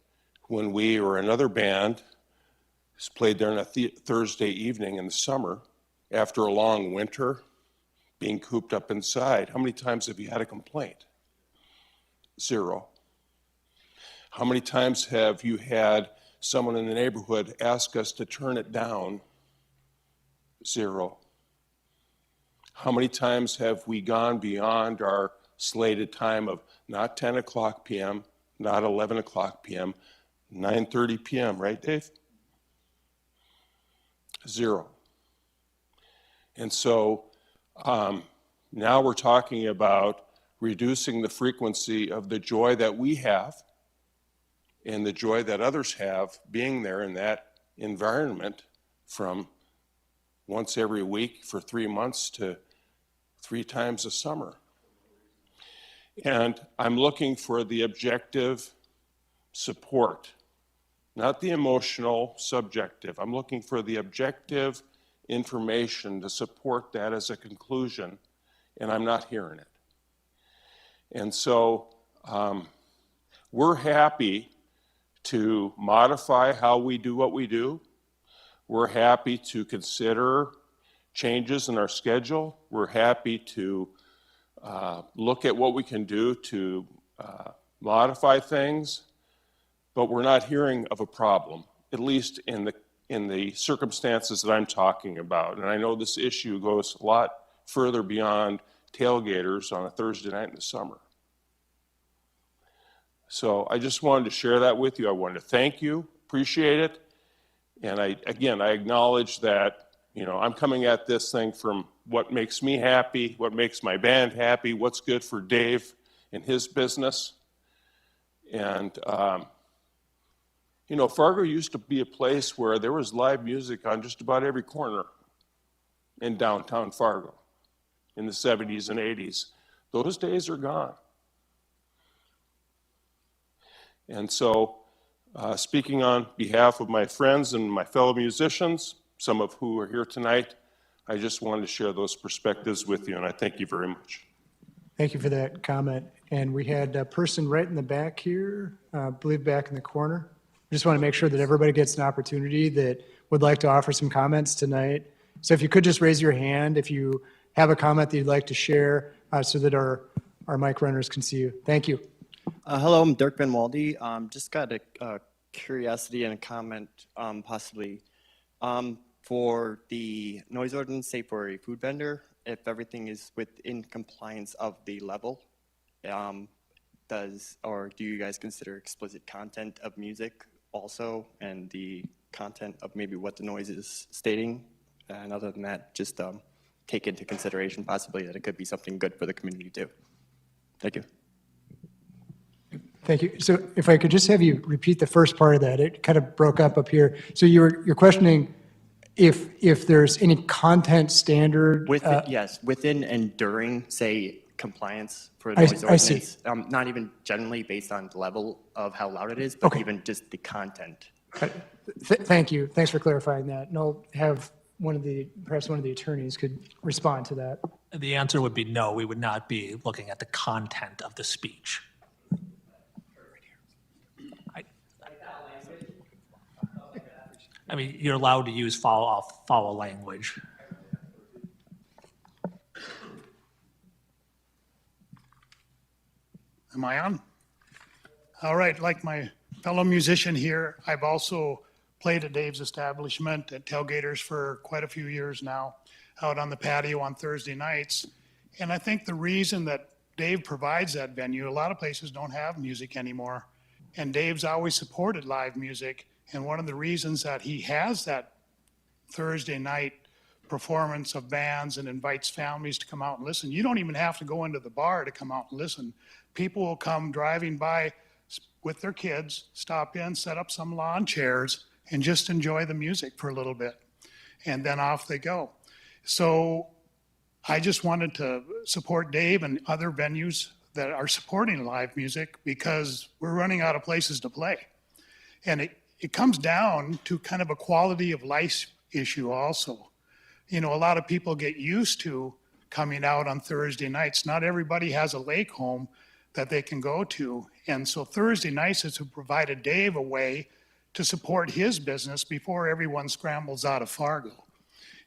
when we or another band has played there on a Thursday evening in the summer after a long winter, being cooped up inside? How many times have you had a complaint? 0. How many times have you had someone in the neighborhood ask us to turn it down? 0. How many times have we gone beyond our slated time of not 10 o'clock p.m., not 11 o'clock p.m., 9:30 p.m., right, Dave? 0. And so now we're talking about reducing the frequency of the joy that we have and the joy that others have being there in that environment from once every week for 3 months to 3 times a summer. And I'm looking for the objective support, not the emotional, subjective. I'm looking for the objective information to support that as a conclusion, and I'm not hearing it. And so we're happy to modify how we do what we do. We're happy to consider changes in our schedule. We're happy to look at what we can do to modify things, but we're not hearing of a problem, at least in the circumstances that I'm talking about. And I know this issue goes a lot further beyond tailgaters on a Thursday night in the summer. So I just wanted to share that with you. I wanted to thank you, appreciate it. And I acknowledge that, I'm coming at this thing from what makes me happy, what makes my band happy, what's good for Dave and his business. And, Fargo used to be a place where there was live music on just about every corner in downtown Fargo in the 70s and 80s. Those days are gone. And so, speaking on behalf of my friends and my fellow musicians, some of who are here tonight, I just wanted to share those perspectives with you, and I thank you very much. Thank you for that comment. And we had a person right in the back here, I believe back in the corner. Just want to make sure that everybody gets an opportunity that would like to offer some comments tonight. So if you could just raise your hand if you have a comment that you'd like to share so that our mic runners can see you. Thank you. Hello, I'm Dirk Van Walde. Just got a curiosity and a comment, possibly. For the noise ordinance, say for a food vendor, if everything is within compliance of the level, do you guys consider explicit content of music also, and the content of maybe what the noise is stating? And other than that, just take into consideration possibly that it could be something good for the community too. Thank you. Thank you. So if I could just have you repeat the first part of that, it kind of broke up here. So you're questioning if there's any content standard. Yes, within and during, say, compliance for the I noise ordinance. see. Not even generally based on the level of how loud it is, but Okay. even just the content. Thank you. Thanks for clarifying that. And I'll have perhaps one of the attorneys could respond to that. The answer would be no, we would not be looking at the content of the speech. I mean, you're allowed to use foul language. Am I on? All right, like my fellow musician here, I've also played at Dave's establishment at Tailgaters for quite a few years now, out on the patio on Thursday nights. And I think the reason that Dave provides that venue, a lot of places don't have music anymore. And Dave's always supported live music. And one of the reasons that he has that Thursday night performance of bands and invites families to come out and listen, you don't even have to go into the bar to come out and listen. People will come driving by with their kids, stop in, set up some lawn chairs, and just enjoy the music for a little bit. And then off they go. So I just wanted to support Dave and other venues that are supporting live music because we're running out of places to play. And it comes down to kind of a quality of life issue also. you know, a lot of people get used to coming out on Thursday nights. Not everybody has a lake home that they can go to. And so Thursday nights is to provide Dave a way to support his business before everyone scrambles out of Fargo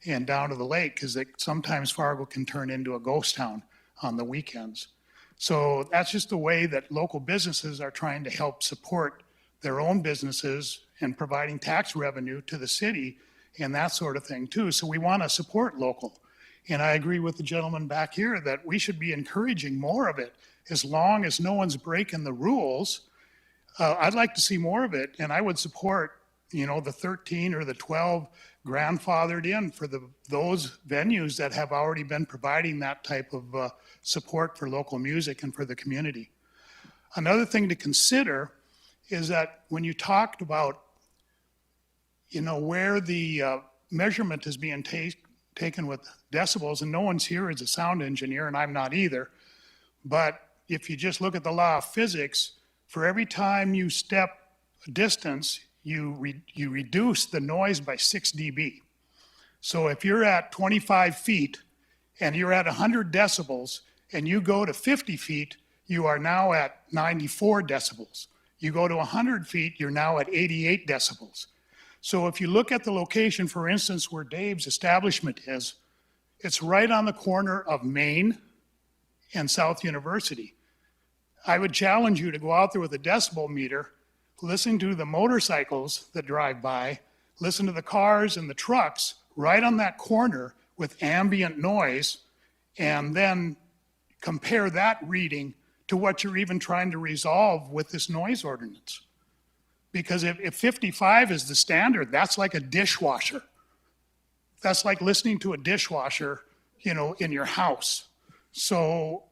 and down to the lake, because sometimes Fargo can turn into a ghost town on the weekends. So that's just the way that local businesses are trying to help support their own businesses and providing tax revenue to the city and that sort of thing too. So we want to support local. And I agree with the gentleman back here that we should be encouraging more of it as long as no one's breaking the rules. I'd like to see more of it, and I would support, you know, the 13 or the 12 grandfathered in for those venues that have already been providing that type of support for local music and for the community. Another thing to consider is that when you talked about, you know, where the measurement is being taken with decibels, and no one's here as a sound engineer, and I'm not either, but if you just look at the law of physics, for every time you step a distance, you reduce the noise by 6 dB. So if you're at 25 feet and you're at 100 decibels and you go to 50 feet, you are now at 94 decibels. You go to 100 feet, you're now at 88 decibels. So if you look at the location, for instance, where Dave's establishment is, it's right on the corner of Main and South University. I would challenge you to go out there with a decibel meter, listen to the motorcycles that drive by, listen to the cars and the trucks right on that corner with ambient noise, and then compare that reading to what you're even trying to resolve with this noise ordinance. Because if 55 is the standard, that's like a dishwasher. That's like listening to a dishwasher, you know, in your house. So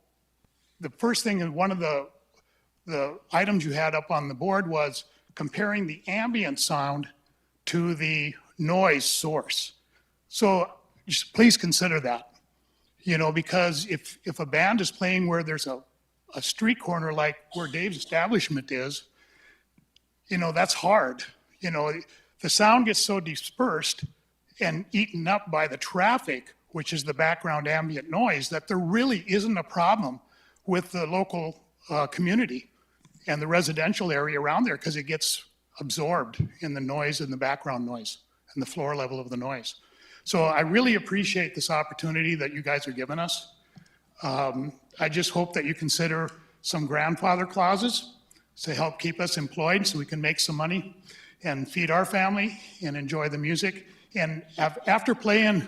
the first thing, and one of the items you had up on the board was comparing the ambient sound to the noise source. So just please consider that, you know, because if a band is playing where there's a street corner like where Dave's establishment is, you know, that's hard. You know, the sound gets so dispersed and eaten up by the traffic, which is the background ambient noise, that there really isn't a problem with the local community and the residential area around there, because it gets absorbed in the noise and the background noise and the floor level of the noise. So I really appreciate this opportunity that you guys are giving us. I just hope that you consider some grandfather clauses to help keep us employed so we can make some money and feed our family and enjoy the music. And after playing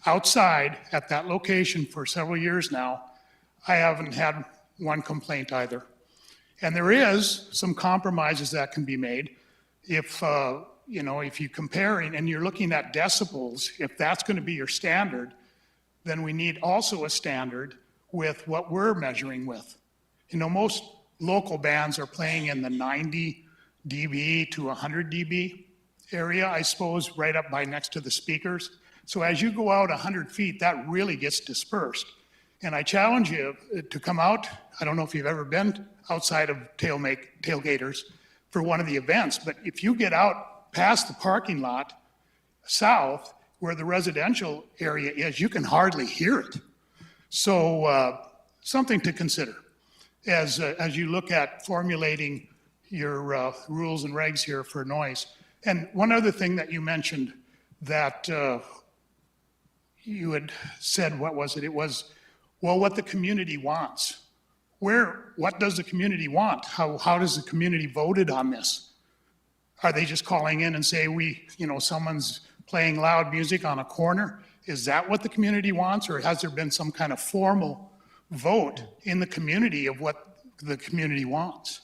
outside at that location for several years now, I haven't had one complaint either. And there is some compromises that can be made. If, you know, if you compare and you're looking at decibels, if that's going to be your standard, then we need also a standard with what we're measuring with. You know, most local bands are playing in the 90 dB to 100 dB area, I suppose, right up by next to the speakers. So as you go out 100 feet, that really gets dispersed. And I challenge you to come out. I don't know if you've ever been outside of Tailgaters for one of the events, but if you get out past the parking lot south where the residential area is, you can hardly hear it. So something to consider as you look at formulating your rules and regs here for noise. And one other thing that you mentioned that you had said, what was it? It was, well, what the community wants. What does the community want? How does the community voted on this? Are they just calling in and say, someone's playing loud music on a corner? Is that what the community wants? Or has there been some kind of formal vote in the community of what the community wants?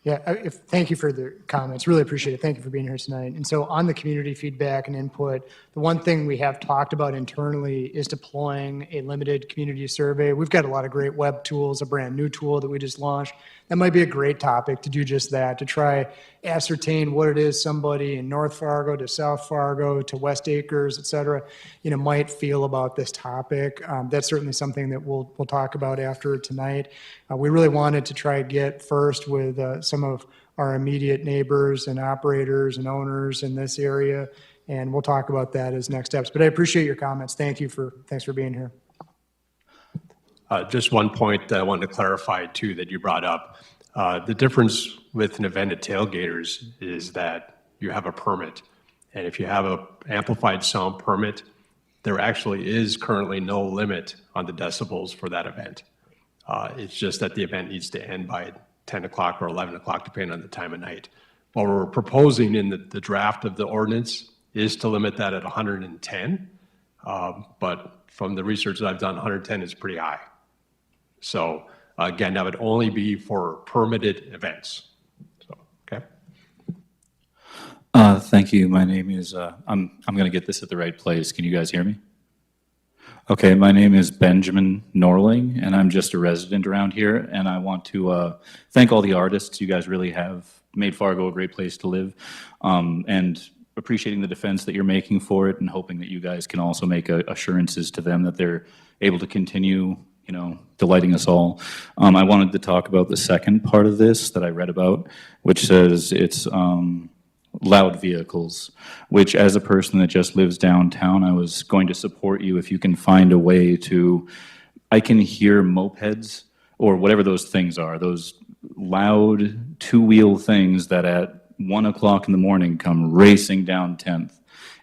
Yeah, thank you for the comments. Really appreciate it. Thank you for being here tonight. And so on the community feedback and input, the one thing we have talked about internally is deploying a limited community survey. We've got a lot of great web tools, a brand new tool that we just launched. That might be a great topic to do just that, to try ascertain what it is somebody in North Fargo to South Fargo to West Acres, et cetera, might feel about this topic. That's certainly something that we'll talk about after tonight. We really wanted to try to get first with some of our immediate neighbors and operators and owners in this area and we'll talk about that as next steps. But I appreciate your comments. Thanks for being here. Just one point that I wanted to clarify too that you brought up. The difference with an event at Tailgaters is that you have a permit. And if you have an amplified sound permit, there actually is currently no limit on the decibels for that event. It's just that the event needs to end by 10 o'clock or 11 o'clock, depending on the time of night. What we're proposing in the draft of the ordinance is to limit that at 110. But from the research that I've done, 110 is pretty high. So again, that would only be for permitted events. So, okay. Thank you. My name is, I'm going to get this at the right place. Can you guys hear me? Okay, my name is Benjamin Norling, and I'm just a resident around here, and I want to thank all the artists. You guys really have made Fargo a great place to live, and appreciating the defense that you're making for it and hoping that you guys can also make assurances to them that they're able to continue, you know, delighting us all. I wanted to talk about the second part of this that I read about, which says it's loud vehicles, which as a person that just lives downtown, I was going to support you if you can find a way to, I can hear mopeds or whatever those things are, those loud two-wheel things that at 1 o'clock in the morning come racing down 10th.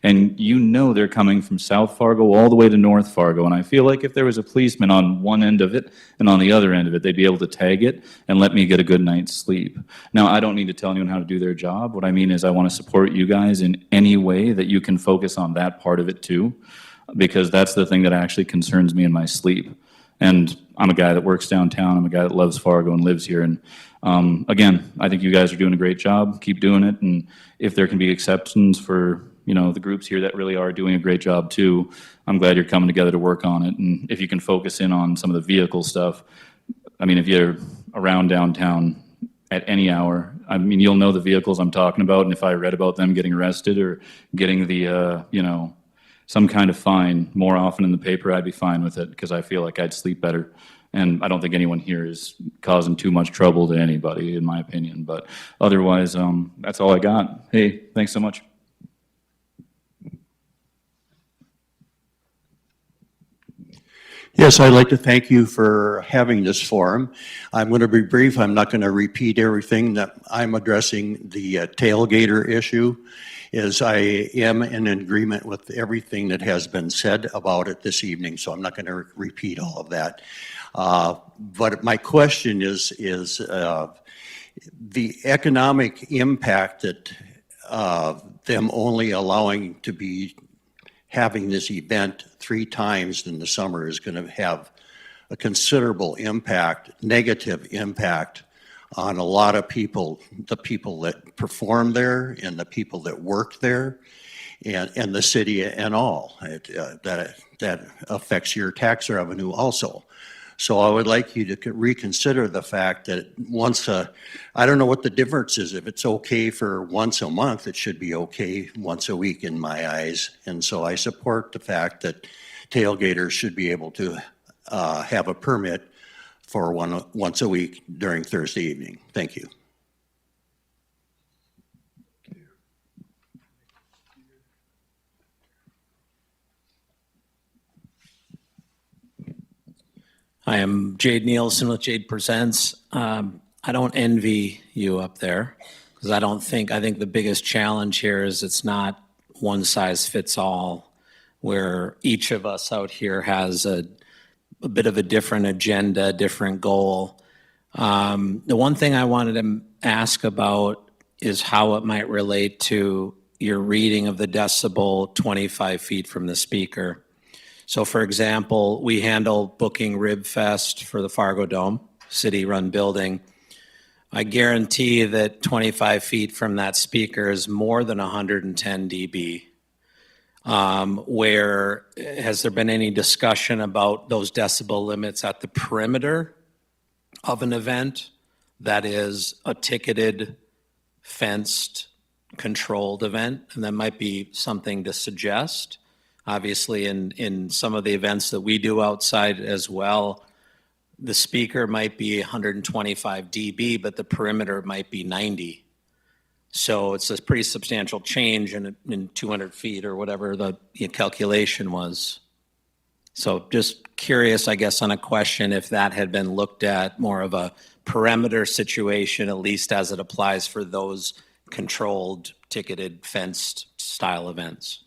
And you know they're coming from South Fargo all the way to North Fargo. And I feel like if there was a policeman on one end of it and on the other end of it, they'd be able to tag it and let me get a good night's sleep. Now, I don't need to tell anyone how to do their job. What I mean is I want to support you guys in any way that you can focus on that part of it too, because that's the thing that actually concerns me in my sleep. And I'm a guy that works downtown. I'm a guy that loves Fargo and lives here. And again, I think you guys are doing a great job. Keep doing it. And if there can be exceptions for, you know, the groups here that really are doing a great job too, I'm glad you're coming together to work on it. And if you can focus in on some of the vehicle stuff, I mean, if you're around downtown at any hour, I mean, you'll know the vehicles I'm talking about. And if I read about them getting arrested or getting the, you know, some kind of fine more often in the paper, I'd be fine with it because I feel like I'd sleep better. And I don't think anyone here is causing too much trouble to anybody, in my opinion. But otherwise, that's all I got. Hey, thanks so much. Yes, I'd like to thank you for having this forum. I'm going to be brief. I'm not going to repeat everything that I'm addressing. The tailgater issue is I am in agreement with everything that has been said about it this evening, so I'm not going to repeat all of that. But my question is the economic impact that them only allowing to be having this event 3 times in the summer is going to have a considerable impact, negative impact on a lot of people, the people that perform there and the people that work there and the city and all. That affects your tax revenue also. So I would like you to reconsider the fact that I don't know what the difference is. If it's okay for once a month, it should be okay once a week in my eyes. And so I support the fact that tailgaters should be able to have a permit for once a week during Thursday evening. Thank you. I am Jade Nielsen with Jade Presents. I don't envy you up there because I think the biggest challenge here is it's not one size fits all, where each of us out here has a bit of a different agenda, different goal. The one thing I wanted to ask about is how it might relate to your reading of the decibel 25 feet from the speaker. So for example, we handle booking Rib Fest for the Fargo Dome, city-run building. I guarantee that 25 feet from that speaker is more than 110 dB. Where has there been any discussion about those decibel limits at the perimeter of an event that is a ticketed, fenced, controlled event? And that might be something to suggest. Obviously, in some of the events that we do outside as well, the speaker might be 125 dB, but the perimeter might be 90. So it's a pretty substantial change in 200 feet or whatever the calculation was. So just curious, I guess, on a question, if that had been looked at more of a perimeter situation, at least as it applies for those controlled, ticketed, fenced style events.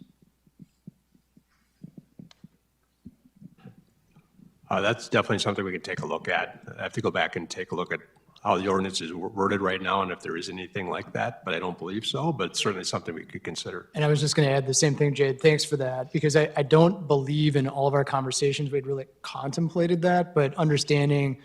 That's definitely something we can take a look at. I have to go back and take a look at how the ordinance is worded right now and if there is anything like that, but I don't believe so, but certainly something we could consider. And I was just going to add the same thing, Jade. Thanks for that, because I don't believe in all of our conversations we'd really contemplated that, but understanding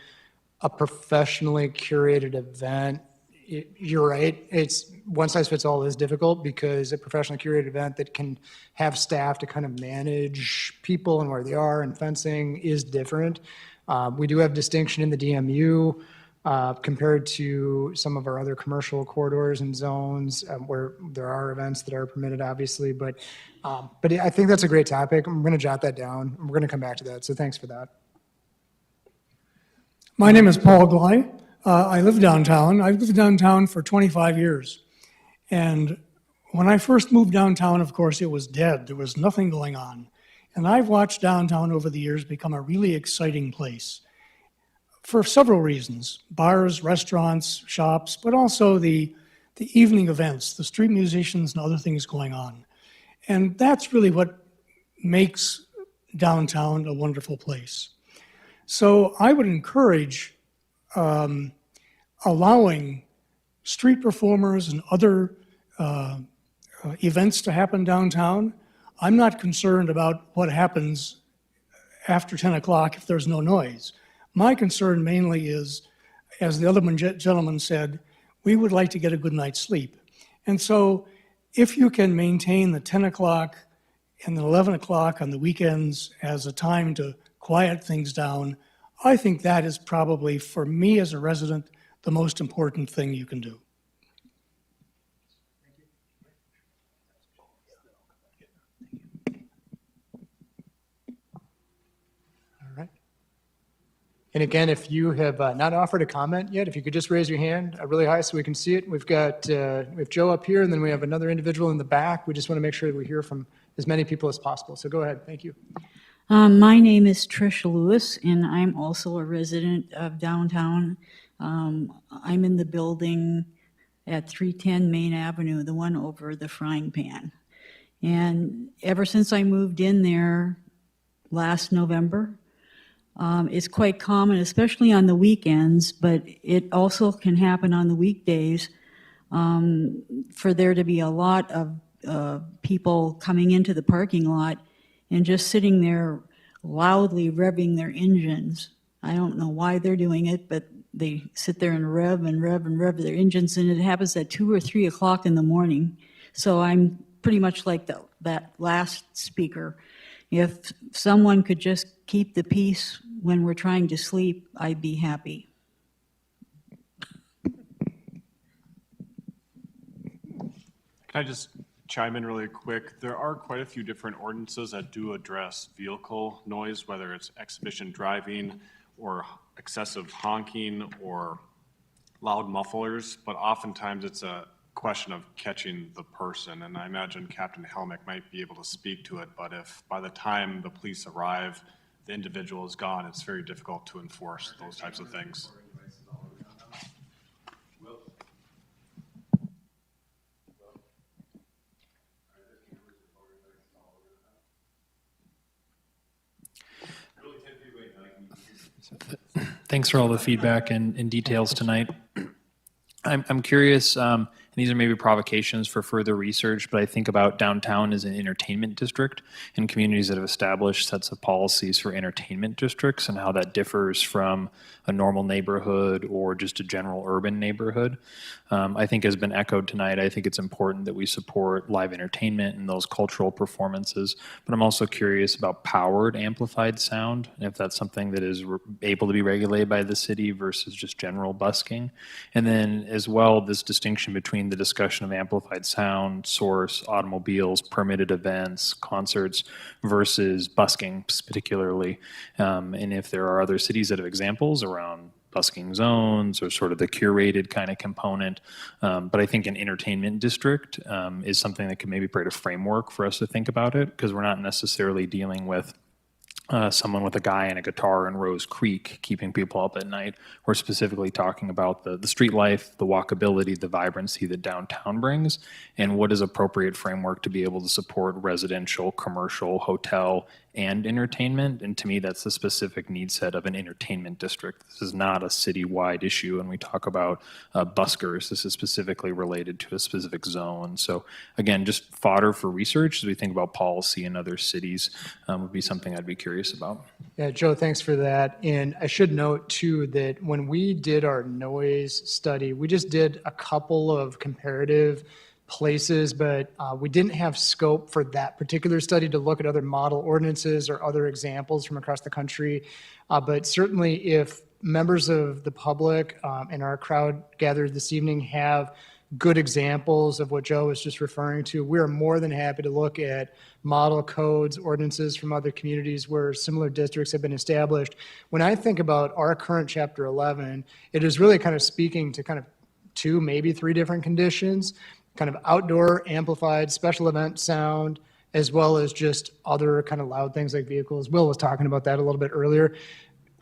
a professionally curated event, you're right. It's one size fits all is difficult because a professionally curated event that can have staff to kind of manage people and where they are and fencing is different. We do have distinction in the DMU. Compared to some of our other commercial corridors and zones where there are events that are permitted, obviously. But I think that's a great topic. I'm going to jot that down. We're going to come back to that. So thanks for that. My name is Paul Gley. I live downtown. I've lived downtown for 25 years. And when I first moved downtown, of course, it was dead. There was nothing going on. And I've watched downtown over the years become a really exciting place, for several reasons: bars, restaurants, shops, but also the evening events, the street musicians and other things going on. And that's really what makes downtown a wonderful place. So I would encourage allowing street performers and other events to happen downtown. I'm not concerned about what happens after 10 o'clock if there's no noise. My concern mainly is, as the other gentleman said, we would like to get a good night's sleep. And so if you can maintain the 10 o'clock and the 11 o'clock on the weekends as a time to quiet things down, I think that is probably, for me as a resident, the most important thing you can do. And again, if you have not offered a comment yet, if you could just raise your hand really high so we can see it. We have Joe up here, and then we have another individual in the back. We just want to make sure that we hear from as many people as possible. So go ahead. Thank you. My name is Trish Lewis, and I'm also a resident of downtown. I'm in the building at 310 Main Avenue, the one over the Frying Pan. And ever since I moved in there last November, it's quite common, especially on the weekends, but it also can happen on the weekdays, for there to be a lot of people coming into the parking lot and just sitting there loudly revving their engines. I don't know why they're doing it, but they sit there and rev and rev and rev their engines, and it happens at 2 or 3 o'clock in the morning. So I'm pretty much like that last speaker. If someone could just keep the peace when we're trying to sleep, I'd be happy. Can I just chime in really quick? There are quite a few different ordinances that do address vehicle noise, whether it's exhibition driving or excessive honking or loud mufflers, but oftentimes it's a question of catching the person. And I imagine Captain Helmick might be able to speak to it, but if by the time the police arrive, the individual is gone, it's very difficult to enforce those types of things. Thanks for all the feedback and details tonight. I'm curious, and these are maybe provocations for further research, but I think about downtown as an entertainment district and communities that have established sets of policies for entertainment districts and how that differs from a normal neighborhood or just a general urban neighborhood. I think has been echoed tonight. I think it's important that we support live entertainment and those cultural performances, but I'm also curious about powered amplified sound, and if that's something that is able to be regulated by the city versus just general busking. And then as well, this distinction between the discussion of amplified sound, source, automobiles, permitted events, concerts versus busking particularly. And if there are other cities that have examples around busking zones or sort of the curated kind of component. But I think an entertainment district is something that could maybe create a framework for us to think about it, because we're not necessarily dealing with someone with a guy and a guitar in Rose Creek keeping people up at night. We're specifically talking about the street life, the walkability, the vibrancy that downtown brings, and what is appropriate framework to be able to support residential, commercial, hotel, and entertainment. And to me, that's the specific need set of an entertainment district. This is not a citywide issue. When we talk about buskers, this is specifically related to a specific zone. So again, just fodder for research as we think about policy in other cities would be something I'd be curious about. Yeah, Joe, thanks for that. And I should note too that when we did our noise study, we just did a couple of comparative places, but we didn't have scope for that particular study to look at other model ordinances or other examples from across the country. But certainly if members of the public and our crowd gathered this evening have good examples of what Joe was just referring to, we're more than happy to look at model codes, ordinances from other communities where similar districts have been established. When I think about our current Chapter 11, it is really kind of speaking to kind of 2, maybe 3 different conditions, kind of outdoor amplified special event sound, as well as just other kind of loud things like vehicles. Will was talking about that a little bit earlier.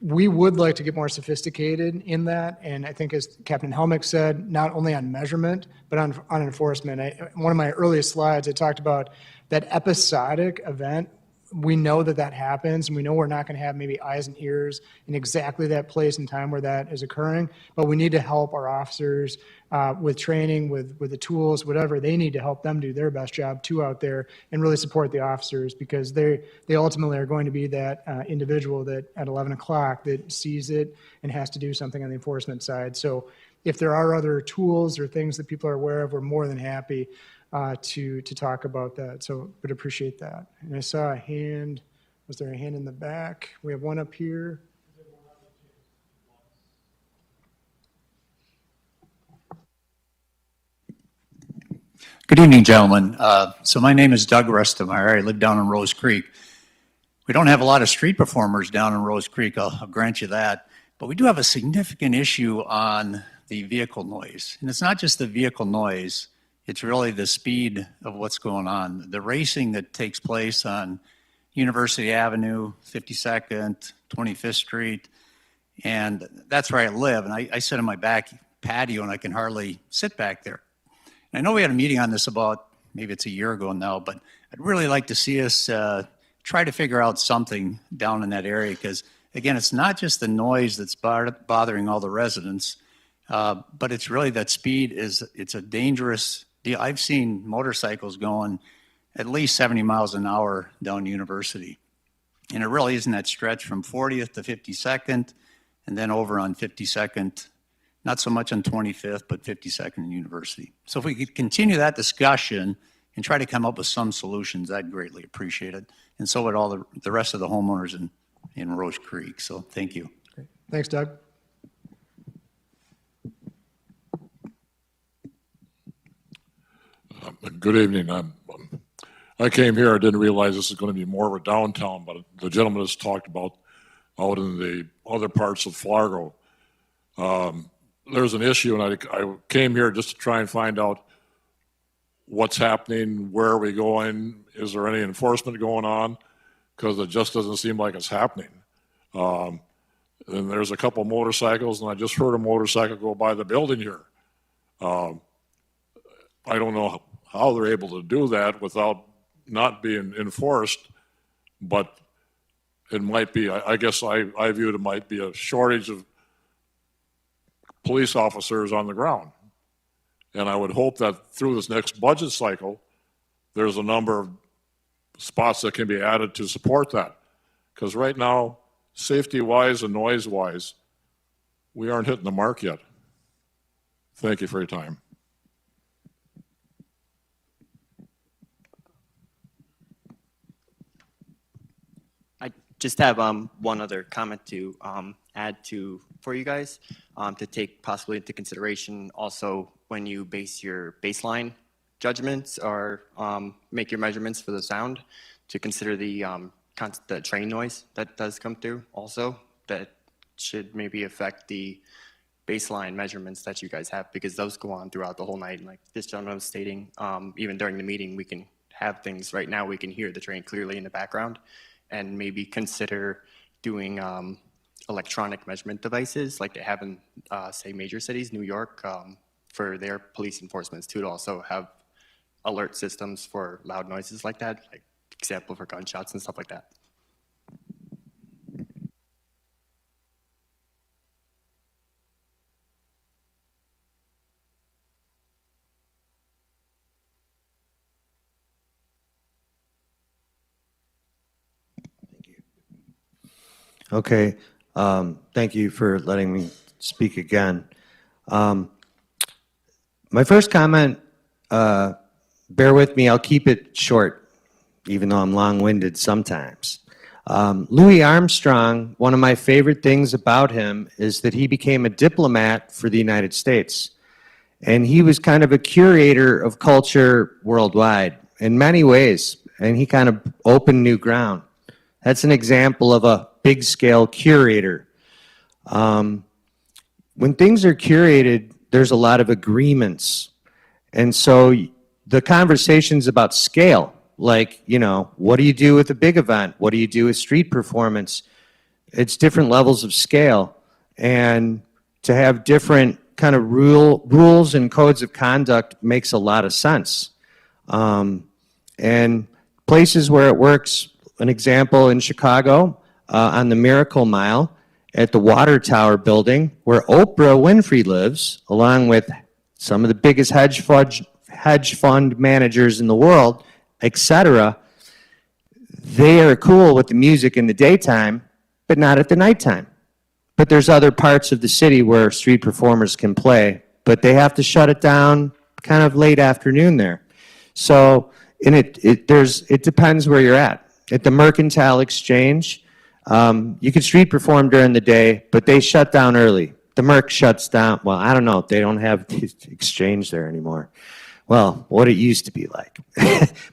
We would like to get more sophisticated in that. And I think as Captain Helmick said, not only on measurement, but on enforcement. One of my earliest slides, I talked about that episodic event. We know that that happens, and we know we're not going to have maybe eyes and ears in exactly that place and time where that is occurring, but we need to help our officers with training, with the tools, whatever. They need to help them do their best job too out there and really support the officers, because they ultimately are going to be that individual that at 11 o'clock that sees it and has to do something on the enforcement side. So if there are other tools or things that people are aware of, we're more than happy to talk about that. So would appreciate that. And I saw a hand. Was there a hand in the back? We have one up here. Good evening, gentlemen. So my name is Doug Restemeyer. I live down in Rose Creek. We don't have a lot of street performers down in Rose Creek, I'll grant you that, but we do have a significant issue on the vehicle noise. And it's not just the vehicle noise, it's really the speed of what's going on. The racing that takes place on University Avenue, 52nd, 25th Street, and that's where I live. And I sit on my back patio and I can hardly sit back there. And I know we had a meeting on this about, maybe it's a year ago now, but I'd really like to see us try to figure out something down in that area, because again, it's not just the noise that's bothering all the residents, but it's really that speed it's a dangerous deal. I've seen motorcycles going at least 70 miles an hour down University. And it really isn't that stretch from 40th to 52nd and then over on 52nd, not so much on 25th, but 52nd and University. So if we could continue that discussion and try to come up with some solutions, I'd greatly appreciate it. And so would all the rest of the homeowners in Rose Creek. So thank you. Great. Thanks, Doug. Good evening. I came here, I didn't realize this is going to be more of a downtown, but the gentleman has talked about out in the other parts of Fargo. There's an issue, and I came here just to try and find out what's happening, where are we going, is there any enforcement going on, because it just doesn't seem like it's happening. And there's a couple motorcycles, and I just heard a motorcycle go by the building here. I don't know how they're able to do that without not being enforced, but it might be, I guess I view it might be a shortage of police officers on the ground. And I would hope that through this next budget cycle, there's a number of spots that can be added to support that. Because right now, safety-wise and noise-wise, we aren't hitting the mark yet. Thank you for your time. I just have one other comment to add for you guys to take possibly into consideration also when you base your baseline judgments or make your measurements for the sound, to consider the train noise that does come through also, that should maybe affect the baseline measurements that you guys have, because those go on throughout the whole night. And like this gentleman was stating, even during the meeting, we can have things right now, we can hear the train clearly in the background, and maybe consider doing electronic measurement devices like they have in, say, major cities, New York, for their police enforcement too, to also have alert systems for loud noises like that, like example for gunshots and stuff like that. Okay, thank you for letting me speak again. My first comment, bear with me, I'll keep it short, even though I'm long-winded sometimes. Louis Armstrong, one of my favorite things about him is that he became a diplomat for the United States. And he was kind of a curator of culture worldwide in many ways, and he kind of opened new ground. That's an example of a big-scale curator. When things are curated, there's a lot of agreements. And so the conversations about scale, like, you know, what do you do with a big event? What do you do with street performance? It's different levels of scale. And to have different kind of rules and codes of conduct makes a lot of sense. And places where it works, an example in Chicago, on the Miracle Mile at the Water Tower building, where Oprah Winfrey lives, along with some of the biggest hedge fund managers in the world, etc. They are cool with the music in the daytime, but not at the nighttime. But there's other parts of the city where street performers can play, but they have to shut it down kind of late afternoon there. So, and it depends where you're at. At the Mercantile Exchange, you can street perform during the day, but they shut down early. The Merc shuts down, well, I don't know, they don't have the exchange there anymore. Well, what it used to be like.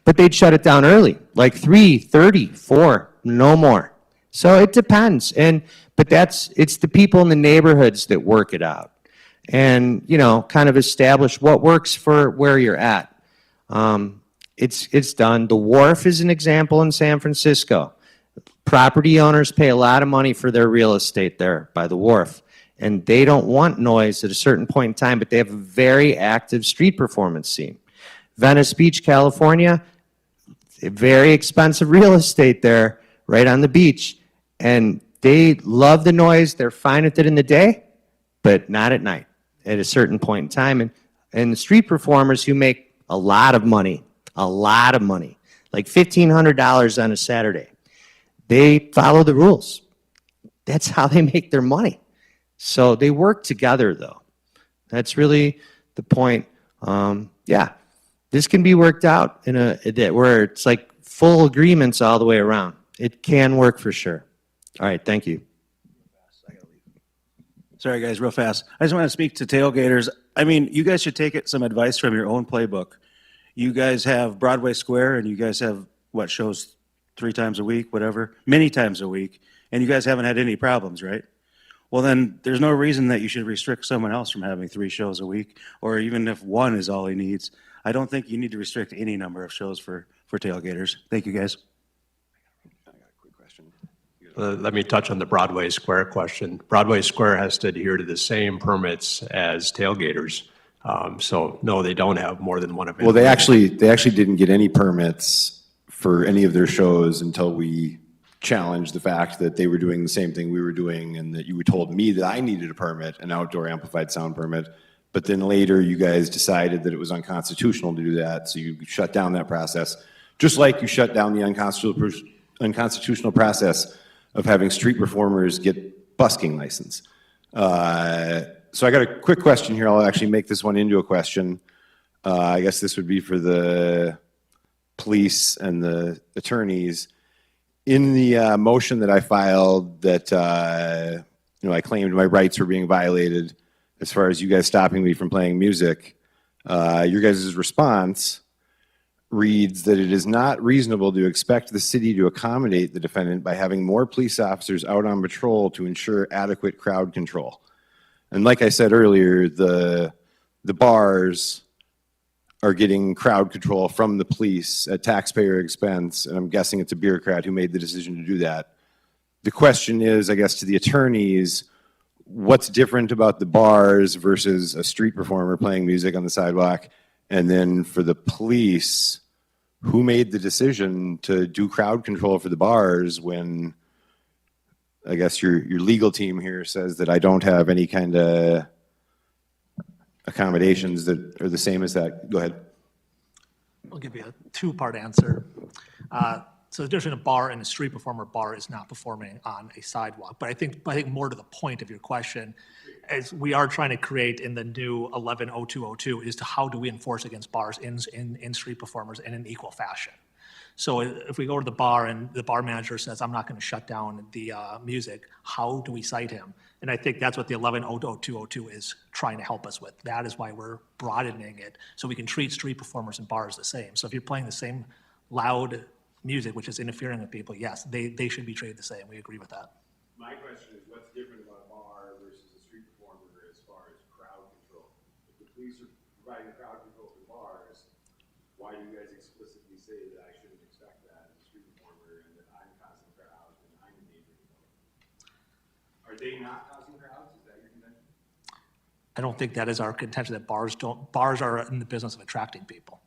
But they'd shut it down early, like 3:30, 4, no more. So it depends. But it's the people in the neighborhoods that work it out. And, you know, kind of establish what works for where you're at. It's done. The Wharf is an example in San Francisco. Property owners pay a lot of money for their real estate there by the Wharf. And they don't want noise at a certain point in time, but they have a very active street performance scene. Venice Beach, California, very expensive real estate there, right on the beach. And they love the noise. They're fine with it in the day, but not at night at a certain point in time. And the street performers who make a lot of money, like $1,500 on a Saturday, they follow the rules. That's how they make their money. So they work together, though. That's really the point. Yeah, this can be worked out in where it's like full agreements all the way around. It can work for sure. All right, thank you. Sorry, guys, real fast. I just want to speak to tailgaters. I mean, you guys should take some advice from your own playbook. You guys have Broadway Square, and you guys have, what, shows 3 times a week, whatever, many times a week, and you guys haven't had any problems, right? Well, then there's no reason that you should restrict someone else from having 3 shows a week, or even if 1 is all he needs. I don't think you need to restrict any number of shows for tailgaters. Thank you, guys. Let me touch on the Broadway Square question. Broadway Square has to adhere to the same permits as tailgaters. So no, they don't have more than one event. Well, they actually didn't get any permits for any of their shows until we challenged the fact that they were doing the same thing we were doing, and that you told me that I needed a permit, an outdoor amplified sound permit. But then later you guys decided that it was unconstitutional to do that, so you shut down that process, just like you shut down the unconstitutional process of having street performers get busking license. So I got a quick question here. I'll actually make this one into a question. I guess this would be for the police and the attorneys. In the motion that I filed that, I claimed my rights were being violated as far as you guys stopping me from playing music, your guys' response reads that it is not reasonable to expect the city to accommodate the defendant by having more police officers out on patrol to ensure adequate crowd control. And like I said earlier, the bars are getting crowd control from the police at taxpayer expense, and I'm guessing it's a bureaucrat who made the decision to do that. The question is, I guess, to the attorneys, what's different about the bars versus a street performer playing music on the sidewalk? And then for the police, who made the decision to do crowd control for the bars when, I guess, your legal team here says that I don't have any kind of accommodations that are the same as that? Go ahead. I'll give you a two-part answer. So the difference between a bar and a street performer, bar is not performing on a sidewalk. But I think more to the point of your question, as we are trying to create in the new 110202, is to how do we enforce against bars in street performers in an equal fashion. So if we go to the bar and the bar manager says, I'm not going to shut down the music, how do we cite him? And I think that's what the 110202 is trying to help us with. That is why we're broadening it, so we can treat street performers and bars the same. So if you're playing the same loud music, which is interfering with people, yes, they should be treated the same. We agree with that. My question is, what's different about a bar versus a street performer as far as crowd control? If the police are providing crowd control for bars, why do you guys explicitly say that I shouldn't expect that as a street performer and that I'm causing crowds and I'm endangering people? Are they not causing crowds? Is that your contention? I don't think that is our contention, that bars are in the business of attracting people.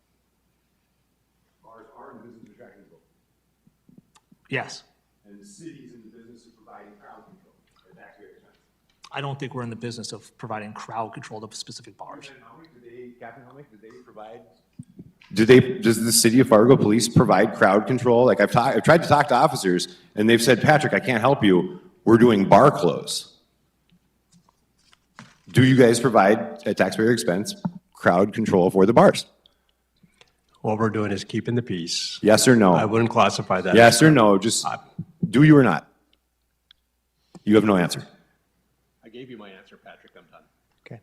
Bars are in the business of attracting people. Yes. And the city's in the business of providing crowd control at taxpayer expense. I don't think we're in the business of providing crowd control to specific bars. Captain Helmick, do they provide? Does the city of Fargo Police provide crowd control? Like I've tried to talk to officers and they've said, Patrick, I can't help you. We're doing bar close. Do you guys provide at taxpayer expense crowd control for the bars? What we're doing is keeping the peace. Yes or no? I wouldn't classify that. Yes or no? Just do you or not? You have no answer. I gave you my answer, Patrick. I'm done. Okay.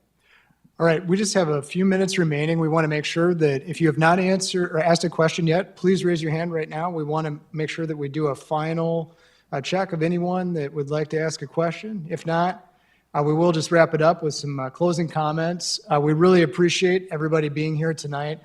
All right, we just have a few minutes remaining. We want to make sure that if you have not answered or asked a question yet, please raise your hand right now. We want to make sure that we do a final check of anyone that would like to ask a question. If not, we will just wrap it up with some closing comments. We really appreciate everybody being here tonight.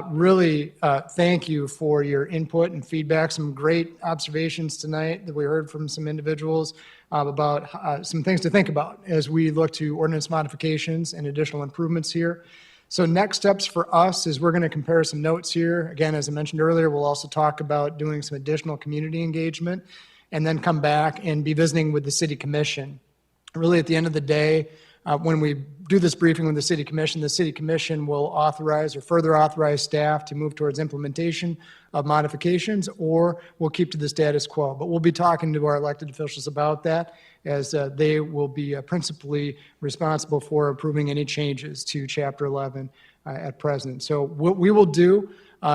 Really thank you for your input and feedback. Some great observations tonight that we heard from some individuals about some things to think about as we look to ordinance modifications and additional improvements here. So next steps for us is we're going to compare some notes here. Again, as I mentioned earlier, we'll also talk about doing some additional community engagement and then come back and be visiting with the City Commission. Really, at the end of the day, when we do this briefing with the City Commission will authorize or further authorize staff to move towards implementation of modifications, or we'll keep to the status quo. But we'll be talking to our elected officials about that, as they will be principally responsible for approving any changes to Chapter 11 at present. So what we will do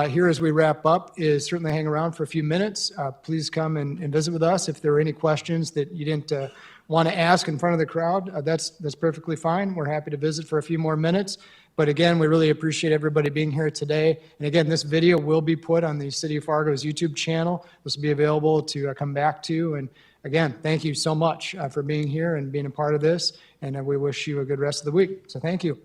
here as we wrap up is certainly hang around for a few minutes. Please come and visit with us. If there are any questions that you didn't want to ask in front of the crowd, that's perfectly fine. We're happy to visit for a few more minutes. But again, we really appreciate everybody being here today. And again, this video will be put on the City of Fargo's YouTube channel. This will be available to come back to. And again, thank you so much for being here and being a part of this. And we wish you a good rest of the week. So thank you.